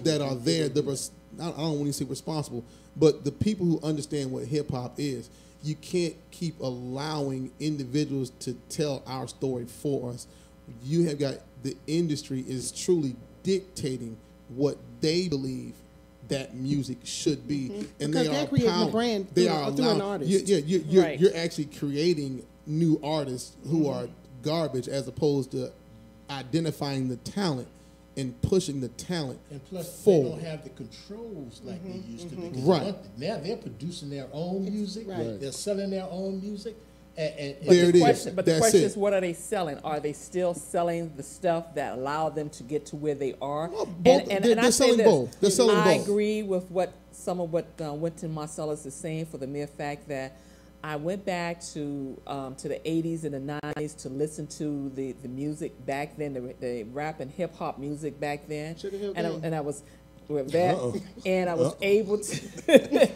that are there, I don't want to say responsible, but the people who understand what hip hop is. You can't keep allowing individuals to tell our story for us. You have got the industry is truly dictating what they believe that music should be, and because they're creating a brand through an artist. You're actually creating new artists who are garbage, as opposed to identifying the talent and pushing the talent and plus forward. They don't have the controls like they used to. Because Right. Now they're producing their own music. Right. They're selling their own music. And But the question is, what are they selling? Are they still selling the stuff that allowed them to get to where they are? And I say this, I agree with some of what Wynton Marsalis is saying, for the mere fact that I went back to the 80s and the 90s to listen to the music back then, the rap and hip hop music back then, and I was with that, and I was able to hear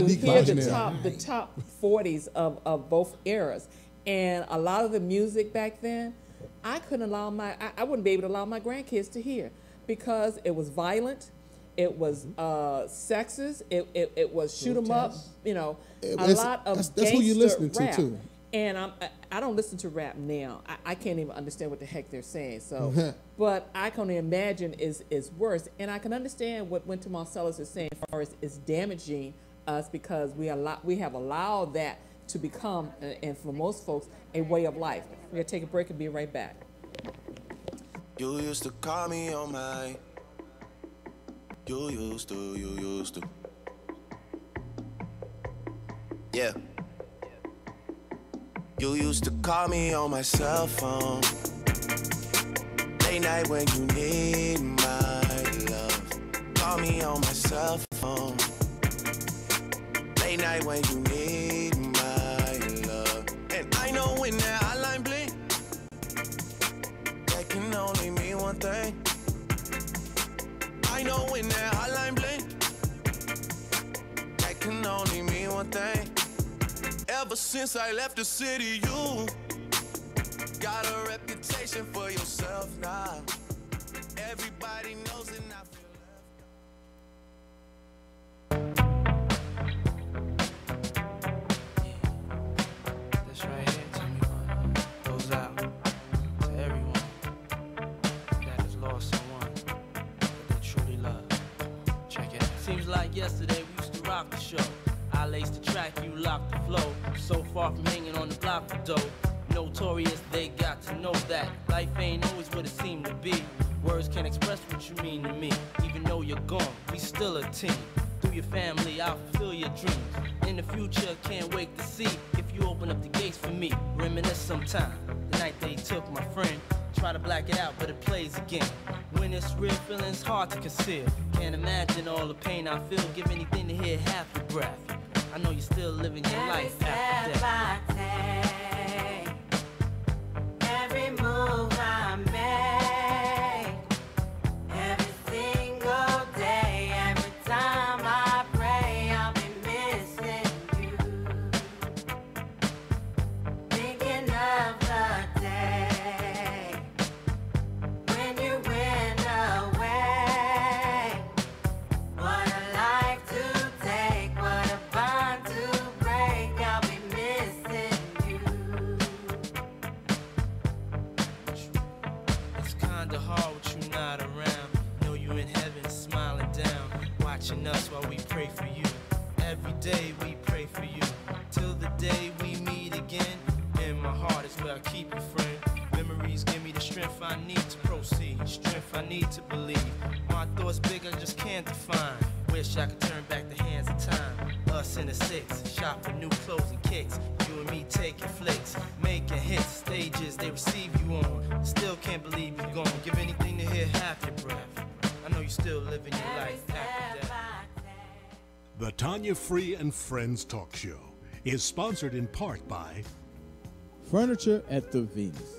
the top 40s of both eras, and a lot of the music back then, I couldn't allow I wouldn't be able to allow my grandkids to hear, because it was violent. It was sexist. It was shoot 'em up. A lot of that's who you're listening rap. to too. And I don't listen to rap now. I can't even understand what the heck they're saying. So, but I can only imagine is worse. And I can understand what Wynton Marsalis is saying, as far as it's damaging us, because we have allowed that to become, and for most folks, a way of life. We're gonna take a break and be right back. You used to call me on my. You used to. Yeah. You used to call me on my cell phone. Late night when you need my love. Call me on my cell phone. Late night when you need my love. And I know when that hotline blink, that can only mean one thing. I know when that hotline blink, that can only mean one thing. Ever since I left the city, you got a reputation for yourself now. Everybody knows it, and I feel left. This right here, Tommy, goes out to everyone that has lost someone that they truly love. Check it out. Seems like yesterday we used to rock the show. I laced the track, you locked the flow. So far from hanging on the block for dough. Notorious, they got to know that life ain't always what it seemed to be. Words can't express what you mean to me. Even though you're gone, we still a team. Through your family, I'll fulfill your dreams. In the future, can't wait to see if you open up the gates for me. Reminisce sometime. The night they took my friend. Try to black it out, but it plays again. When it's real, feeling's hard to conceal. Can't imagine all the pain I feel. Give anything to hear half your breath. I know you're still living your life after death. Every move I make, every single day, every time I pray, I'll be missing kinda hard with you not around. Know you in heaven, smiling down, watching us while we pray for you. Every day we pray for you, till the day we meet again. In my heart is where I keep you, friend. Memories give me the strength I need to proceed, strength I need to believe. My thoughts big, I just can't define. Wish I could turn back the hands of time. Us in the six, shop for new clothes and kicks. You and me taking flicks, making hits, stages they receive you on. Still can't believe you're gone. Give anything to hear half your breath. I know you still living your life after death. The Tanya Free and Friends Talk Show is sponsored in part by Furniture at the Venus.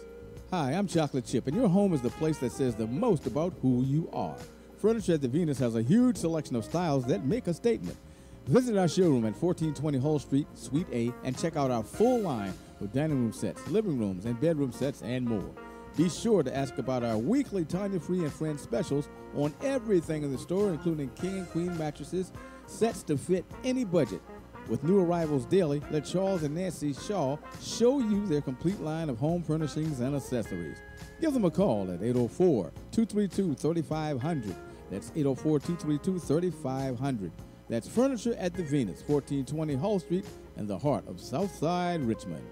Hi, I'm Chocolate Chip, and your home is the place that says the most about who you are. Furniture at the Venus has a huge selection of styles that make a statement. Visit our showroom at 1420 Hull Street, Suite A, and check out our full line of dining room sets, living rooms, and bedroom sets, and more. Be sure to ask about our weekly Tanya Free and Friends specials on everything in the store, including king and queen mattresses, sets to fit any budget. With new arrivals daily, let Charles and Nancy Shaw show you their complete line of home furnishings and accessories. Give them a call at 804-232-3500. That's 804-232-3500. That's Furniture at the Venus, 1420 Hull Street, in the heart of Southside Richmond.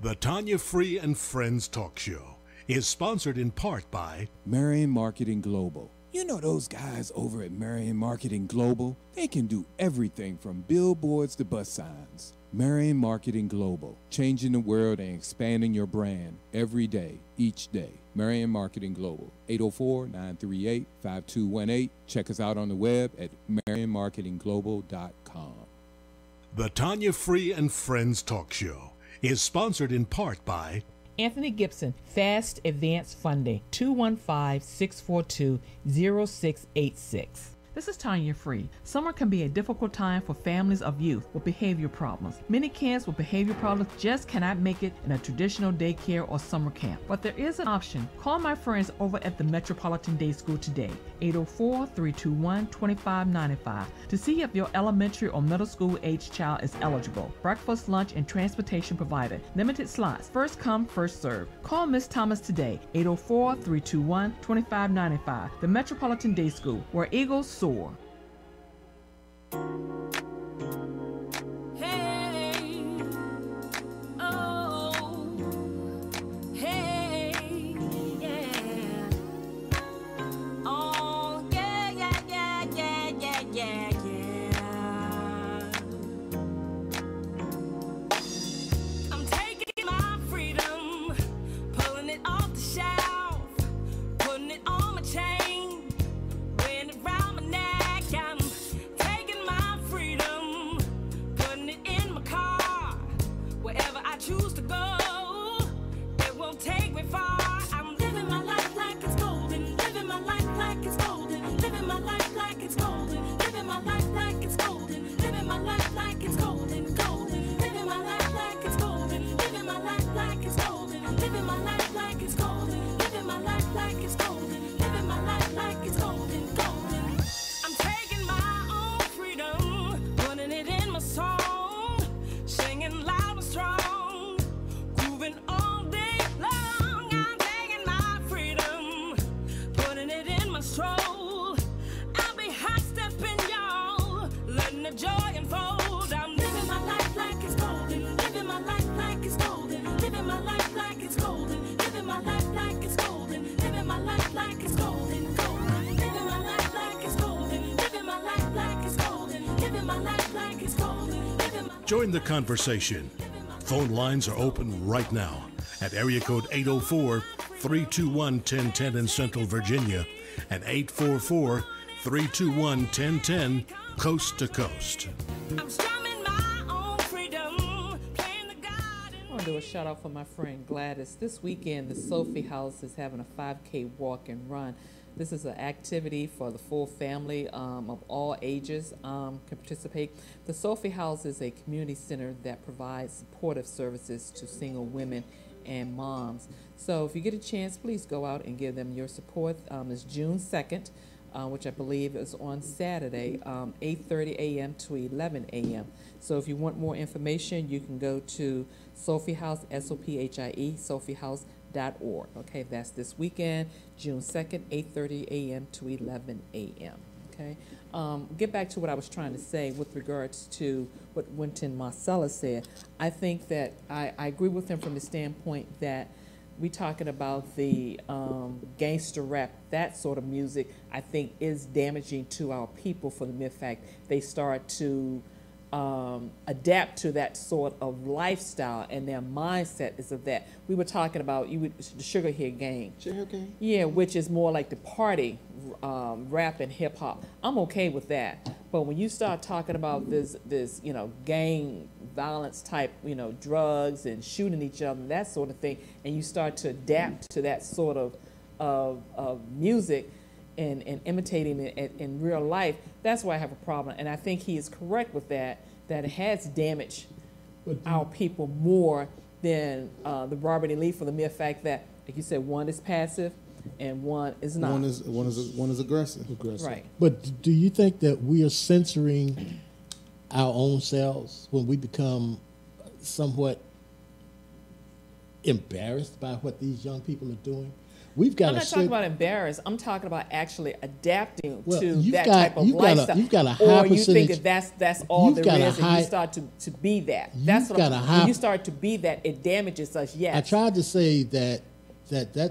The Tanya Free and Friends Talk Show is sponsored in part by Marion Marketing Global. You know those guys over at Marion Marketing Global? They can do everything from billboards to bus signs. Marion Marketing Global, changing the world and expanding your brand every day, each day. Marion Marketing Global, 804-938-5218. Check us out on the web at marionmarketingglobal.com. The Tanya Free and Friends Talk Show is sponsored in part by Anthony Gibson, Fast Advance Funding, 215-642-0686. This is Tanya Free. Summer can be a difficult time for families of youth with behavior problems. Many kids with behavior problems just cannot make it in a traditional daycare or summer camp. But there is an option. Call my friends over at the Metropolitan Day School today, 804-321-2595, to see if your elementary or middle school age child is eligible. Breakfast, lunch, and transportation provided. Limited slots. First come, first serve. Call Miss Thomas today, 804-321-2595. The Metropolitan Day School, where eagles soar. Join the conversation. Phone lines are open right now at area code 804-321-1010 in Central Virginia and 844-321-1010 coast to coast. I want to do a shout out for my friend Gladys. This weekend, the Sophie House is having a 5K walk and run. This is an activity for the full family of all ages can participate. The Sophie House is a community center that provides supportive services to single women and moms. So if you get a chance, please go out and give them your support. It's June 2nd, which I believe is on Saturday, 8:30 a.m. to 11 a.m. So if you want more information, you can go to Sophie House, SOPHIE, freedommarketing.org. Okay, that's this weekend, June 2nd, 8:30 a.m. to 11 a.m. Okay, get back to what I was trying to say with regards to what Wynton Marsalis said. I think that I agree with him from the standpoint that we talking about the gangster rap, that sort of music, I think is damaging to our people for the mere fact they start to adapt to that sort of lifestyle, and their mindset is of that. We were talking about the Sugar Hill Gang. Sugar Gang? Yeah, which is more like the party rap and hip hop. I'm okay with that. But when you start talking about this gang violence type, drugs and shooting each other, that sort of thing, and you start to adapt to that sort of music and imitating it in real life, that's why I have a problem. And I think he is correct with that it has damaged our people more than the Robert E. Lee, for the mere fact that, like you said, one is passive and one is not. One is aggressive. Right. But do you think that we are censoring our own selves when we become somewhat embarrassed by what these young people are doing? I'm not talking about embarrassed. I'm talking about actually adapting to you've that got- type of you've got a- lifestyle. you've got a high or you think percentage- that's all you've there got a is, and high- you start to be that. That's what got a high- when you start to be that, it damages us. Yes. I tried to say that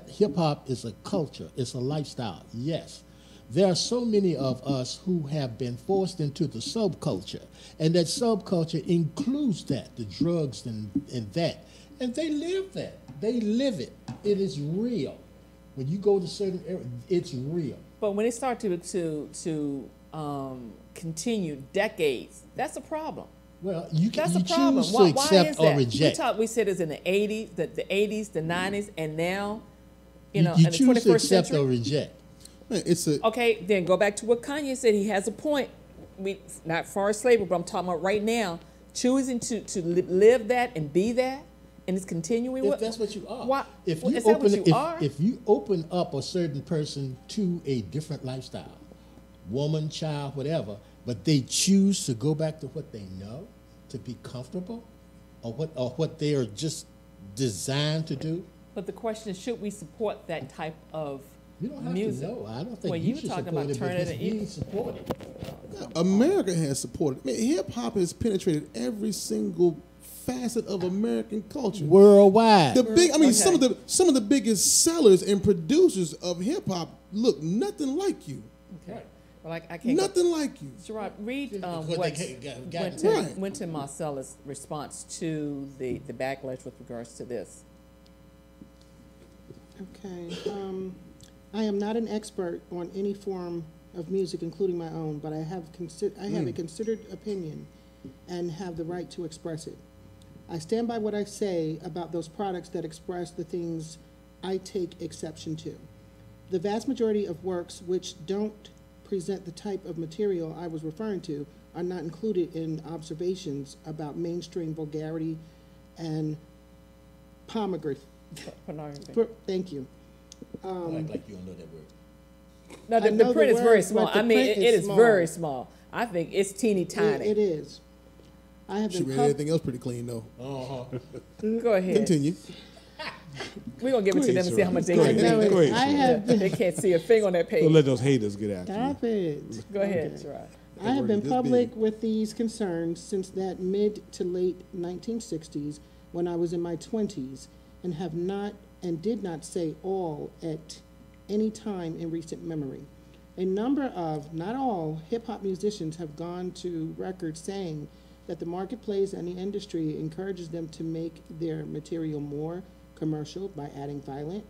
hip hop is a culture, it's a lifestyle. Yes, there are so many of us who have been forced into the subculture, and that subculture includes that, the drugs and that, and they live that. They live it. It is real. When you go to certain areas, it's real. But when it starts to continue decades, that's a problem. Well, you That's you a problem. choose Why to accept is or that? reject. We said it's in the 80s, the 80s, the 90s, and now, You in the choose 21st to accept century. or reject. Man, Okay, then go back to what Kanye said. He has a point. Not far as slavery, but I'm talking about right now, choosing to live that and be that, and it's continuing. If that's what you are. Why, If is you that open, what you are? if you open up a certain person to a different lifestyle, woman, child, whatever, but they choose to go back to what they know, to be comfortable, or what they are just designed to do. But the question is, should we support that type of You don't have music? to know. I don't think well, you were should talking support about it, but turning it's it. being supported. America has supported. Man, hip hop has penetrated every single facet of American culture worldwide. Some of the biggest sellers and producers of hip hop look nothing like you. Okay. Well, I can't. Nothing like you. Gerard, read What what they got- Wynton Marsalis' response to the backlash with regards to this. Okay. I am not an expert on any form of music, including my own, but I have a considered opinion and have the right to express it. I stand by what I say about those products that express the things I take exception to. The vast majority of works which don't present the type of material I was referring to are not included in observations about mainstream vulgarity and pornography. Thank you. Like you don't know that word. No, I know the print is very word, small. but the I mean, print it is small. very small. I think it's teeny tiny. It is. I have She been read everything else pretty clean though. Go ahead. Continue. We're gonna give it to them and see how much they Go can ahead. do. Go ahead, I have They can't see a thing on that page. Don't let those haters get after you. Stop it. Go ahead, Okay. Gerard. I have been this public big. with these concerns since that mid to late 1960s when I was in my 20s and did not say all at any time in recent memory. A number of, not all, hip-hop musicians have gone to record saying that the marketplace and the industry encourages them to make their material more commercial by adding violent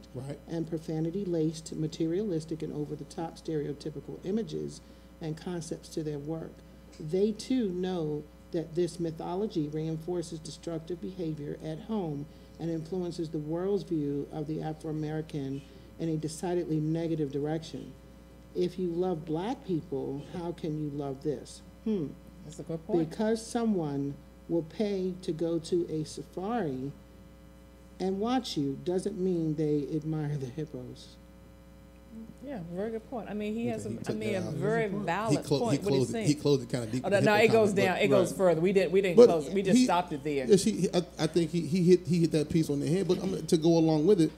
and profanity-laced, materialistic, and over-the-top stereotypical images and concepts to their work. They, too, know that this mythology reinforces destructive behavior at home and influences the world's view of the Afro-American in a decidedly negative direction. If you love black people, how can you love this? That's a good point. Because someone will pay to go to a safari and watch you doesn't mean they admire the hippos. Yeah, very good point. I mean, he has a took very that out. valid point. What he's saying. He closed it kind of deep. Oh, no, it goes down. It goes further. We didn't But close. We just stopped it there. Yes, I think he hit that piece on the head. But to go along with it,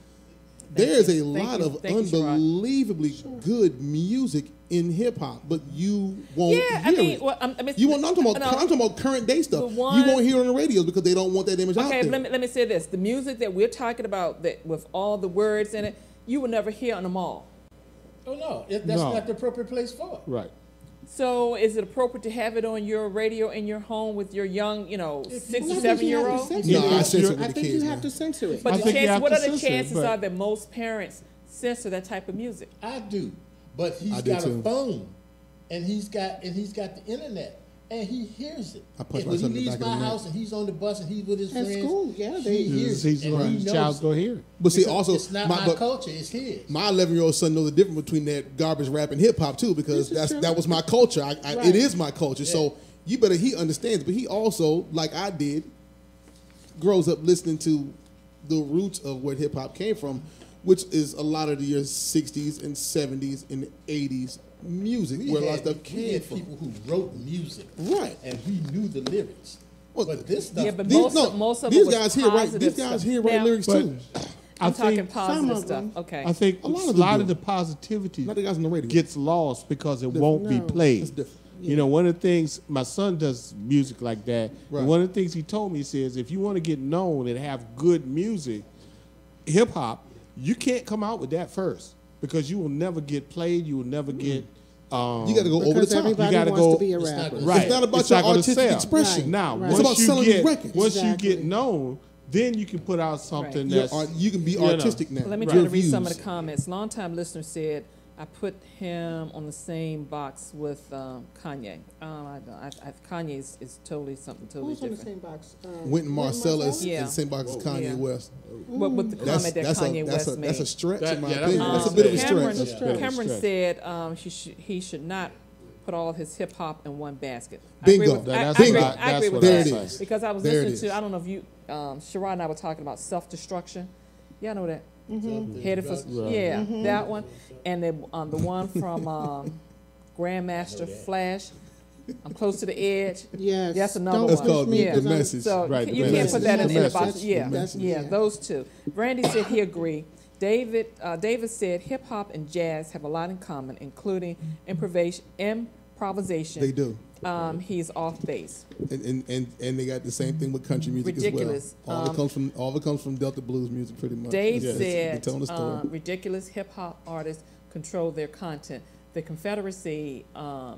there's you. a Thank lot you. of Thank you, Sherrod. unbelievably good music in hip hop, but you won't Yeah, hear I mean, it. well, I mean, You won't. I'm talking about. no. I'm talking about current day stuff. The You one- won't hear it on the radios because they don't want that image out Okay, there. let me say this: the music that we're talking about, that with all the words in it, you will never hear on the mall. Oh no, that's No. not the appropriate place for it. Right. So, is it appropriate to have it on your radio in your home with your young, 6 Well, or I think you 7-year-old? have to censor No, it. I censor it with I the think kids, you have man. to censor it. But I the think you chances, have what to are the censor it, chances but- are that most parents censor that type of music? I do, but he's I do got too. a phone, and he's got the internet, and he hears it. I punch And when he myself in the leaves back of my the neck. house and he's on the bus and he's with his At friends, school, yeah, they- he hears He's it, and right. he The knows child's it. gonna hear it. But see, Because also, it's not my culture; it's his. My 11-year-old son knows the difference between that garbage rap and hip hop too, because This is true. that was my culture. It Right. is my culture. So you better. He understands, but he also, like I did, grows up listening to the roots of where hip hop came from, which is a lot of the years 60s and 70s and 80s music, where a lot of stuff we came had from. people who wrote music, Right. and we knew the lyrics. Well, but this stuff, Yeah, but These- most, no, most of these it was guys here write. positive These guys stuff. here write Now, lyrics But too. I'm talking think- positive Some of stuff. them. Okay. I think A lot of a them lot do. of the positivity Not the guys on the radio. gets lost because it won't be No, played. that's different. You know, one of the things, my son does music like that. Right. And one of the things he told me, he says, if you want to get known and have good music, hip hop, you can't come out with that first because you will never get played. You will never get. You got to go over the Because top. everybody You gotta wants go- to be a It's not rapper. gonna- Right. It's not about It's your not gonna artistic sell. expression. Right. Now, Right. It's about once you selling get records. once you Exactly. get known, then you can put out something You're that's you can be you know. artistic now. Let me Your try to read some of views. the comments. Longtime listener said, I put him on the same box with Kanye. Kanye is totally something totally Who's on the different. same box? Wynton Marsalis Yeah. in the same box as Kanye Yeah. West. What with the comment that Kanye West made. That's a stretch in my Yeah, opinion. that's That's a bit of a Cameron, stretch. Cameron said he should not put all of his hip hop in one basket. Bingo. I agree with, That's I agree, what I agree with There that. it is. Because I was There it listening is. to, I don't know if you, Sherrod and I were talking about self-destruction. Y'all know that? Headed for, yeah, that one. And the one from Grandmaster Flash, I'm close to the edge. Yes. That's another That's one. called yeah. the message. So Right, the you can't message. put that in The the message. box. Yeah, The message. yeah, those two. Randy said he agreed. David said hip hop and jazz have a lot in common, including improvisation. They do. He's off base. And they got the same thing with country music Ridiculous. as well. All of it comes from Delta blues music, pretty much. Dave It's- said, they telling the story. ridiculous hip hop artists control their content. The Confederacy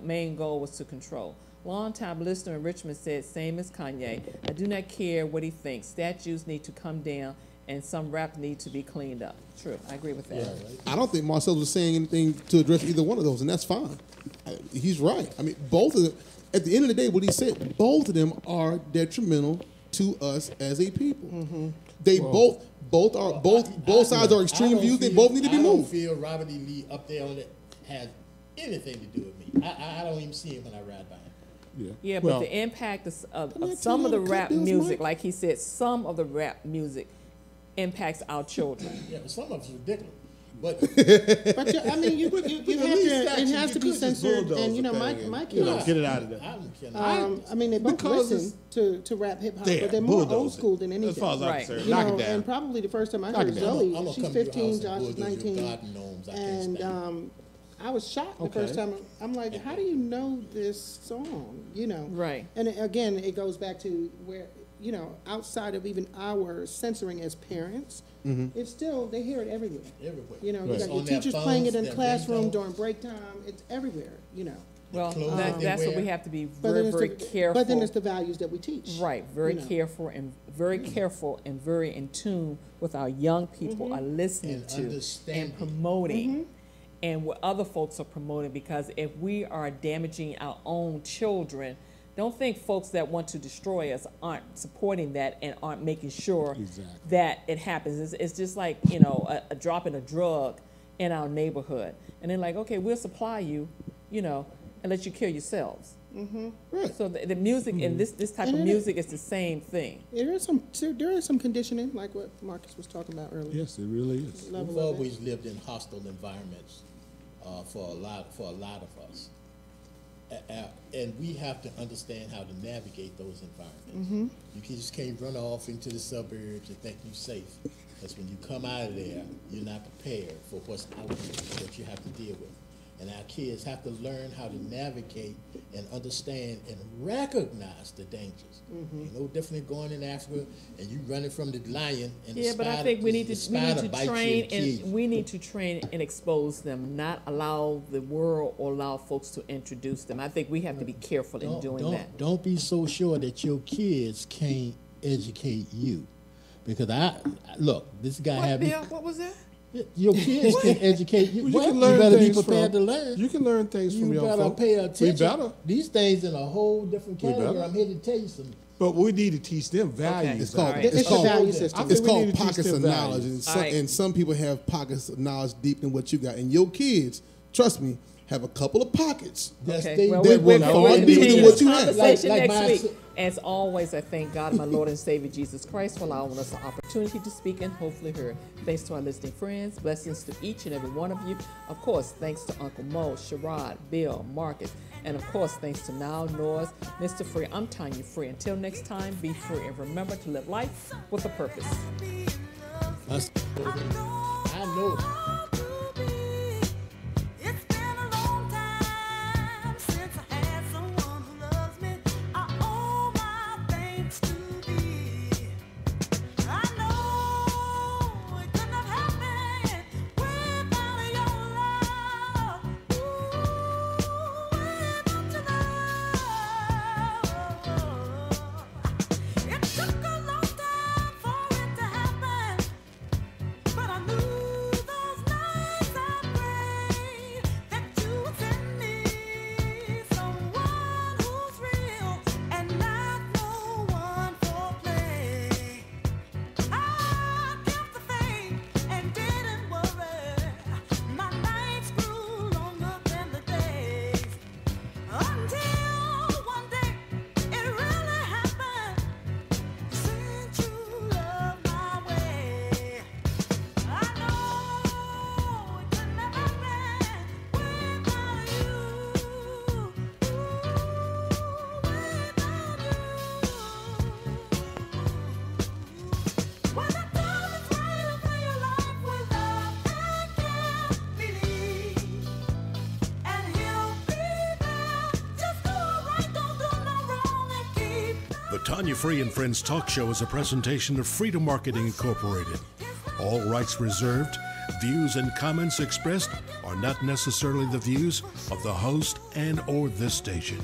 main goal was to control. Longtime listener in Richmond said, same as Kanye, I do not care what he thinks. Statues need to come down and some rap need to be cleaned up. True, I agree with that. I don't think Marcel was saying anything to address either one of those, and that's fine. He's right. I mean, both of them, at the end of the day, what he said, both of them are detrimental to us as a people. They both sides are extreme views. They both need to be I don't moved. feel Robert E. Lee up there on it has anything to do with me. I don't even see him when I ride by him. Yeah, but Well- the impact of Didn't I some tell of the you to rap cut those music, mics? like he said, some of the rap music impacts our children. Yeah, but some of it's ridiculous. But But I mean, you have at least to. that It you has to be could just censored, bulldoze and you know, the my thing and, kids. Get it out of there. I mean, they both Because listen to rap hip hop, There, but they're more bulldoze old it. school than anything. As far as I'm Right. concerned, You knock know, it down. and probably the first time I Knock heard it down. Zoe, I'm gonna she's come to your 15, house and Josh is bulldoze your 19, garden gnomes. I can't and stand I was shocked the first time. I'm like, how do you know this song? You know, Right. And again, it goes back to where, you know, outside of even our censoring as parents, it's still, they hear it everywhere. Everywhere. You know, Right. you It's got your on their teachers playing it phones, in the their classroom ringtones. during break time. It's everywhere, you know. Well, clothes that they that's what wear. we have to be But very, then, very it's the, careful. but then it's the values that we teach. Right, very you know. careful and very in tune with our young people are listening And to understanding. and promoting and what other folks are promoting, because if we are damaging our own children, don't think folks that want to destroy us aren't supporting that and aren't making sure that it happens. It's just like, you know, a dropping a drug in our neighborhood. And then like, okay, we'll supply you, you know, and let you kill yourselves. Right. So the music and this type And of it- music is the same thing. There is some conditioning, like what Marcus was talking about earlier. Yes, it really is. Level We've of it. always lived in hostile environments for a lot of us, and we have to understand how to navigate those environments. You just can't run off into the suburbs and think you're safe. Because when you come out of there, you're not prepared for what you have to deal with. And our kids have to learn how to navigate and understand and recognize the dangers. Ain't no different than going in Africa and you running from the lion and the but spider, I think we need to train and expose them, not allow the world or allow folks to introduce them. I think we have to be careful in doing that. Don't be so sure that your kids can't educate you, because this guy had me. What was that? Your kids can educate you. Well, you better be prepared to learn. You can learn things from your folks. You better pay attention. We better. These things in a whole different category. I'm here to tell you something. But we need to teach them values. It's called pockets of knowledge, and some people have pockets of knowledge deep in what you got. And your kids, trust me, have a couple of pockets that will far deeper than what you have. Next week. As always, I thank God, my Lord and Savior Jesus Christ, for allowing us the opportunity to speak and hopefully heard. Thanks to our listening friends. Blessings to each and every one of you. Of course, thanks to Uncle Mo, Sherrod, Bill, Marcus, and of course, thanks to Now Noise, Mr. Free. I'm Tanya Free. Until next time, be free and remember to live life with a purpose. I know. Tanya Free and Friends Talk Show is a presentation of Freedom Marketing Incorporated. All rights reserved. Views and comments expressed are not necessarily the views of the host and or this station.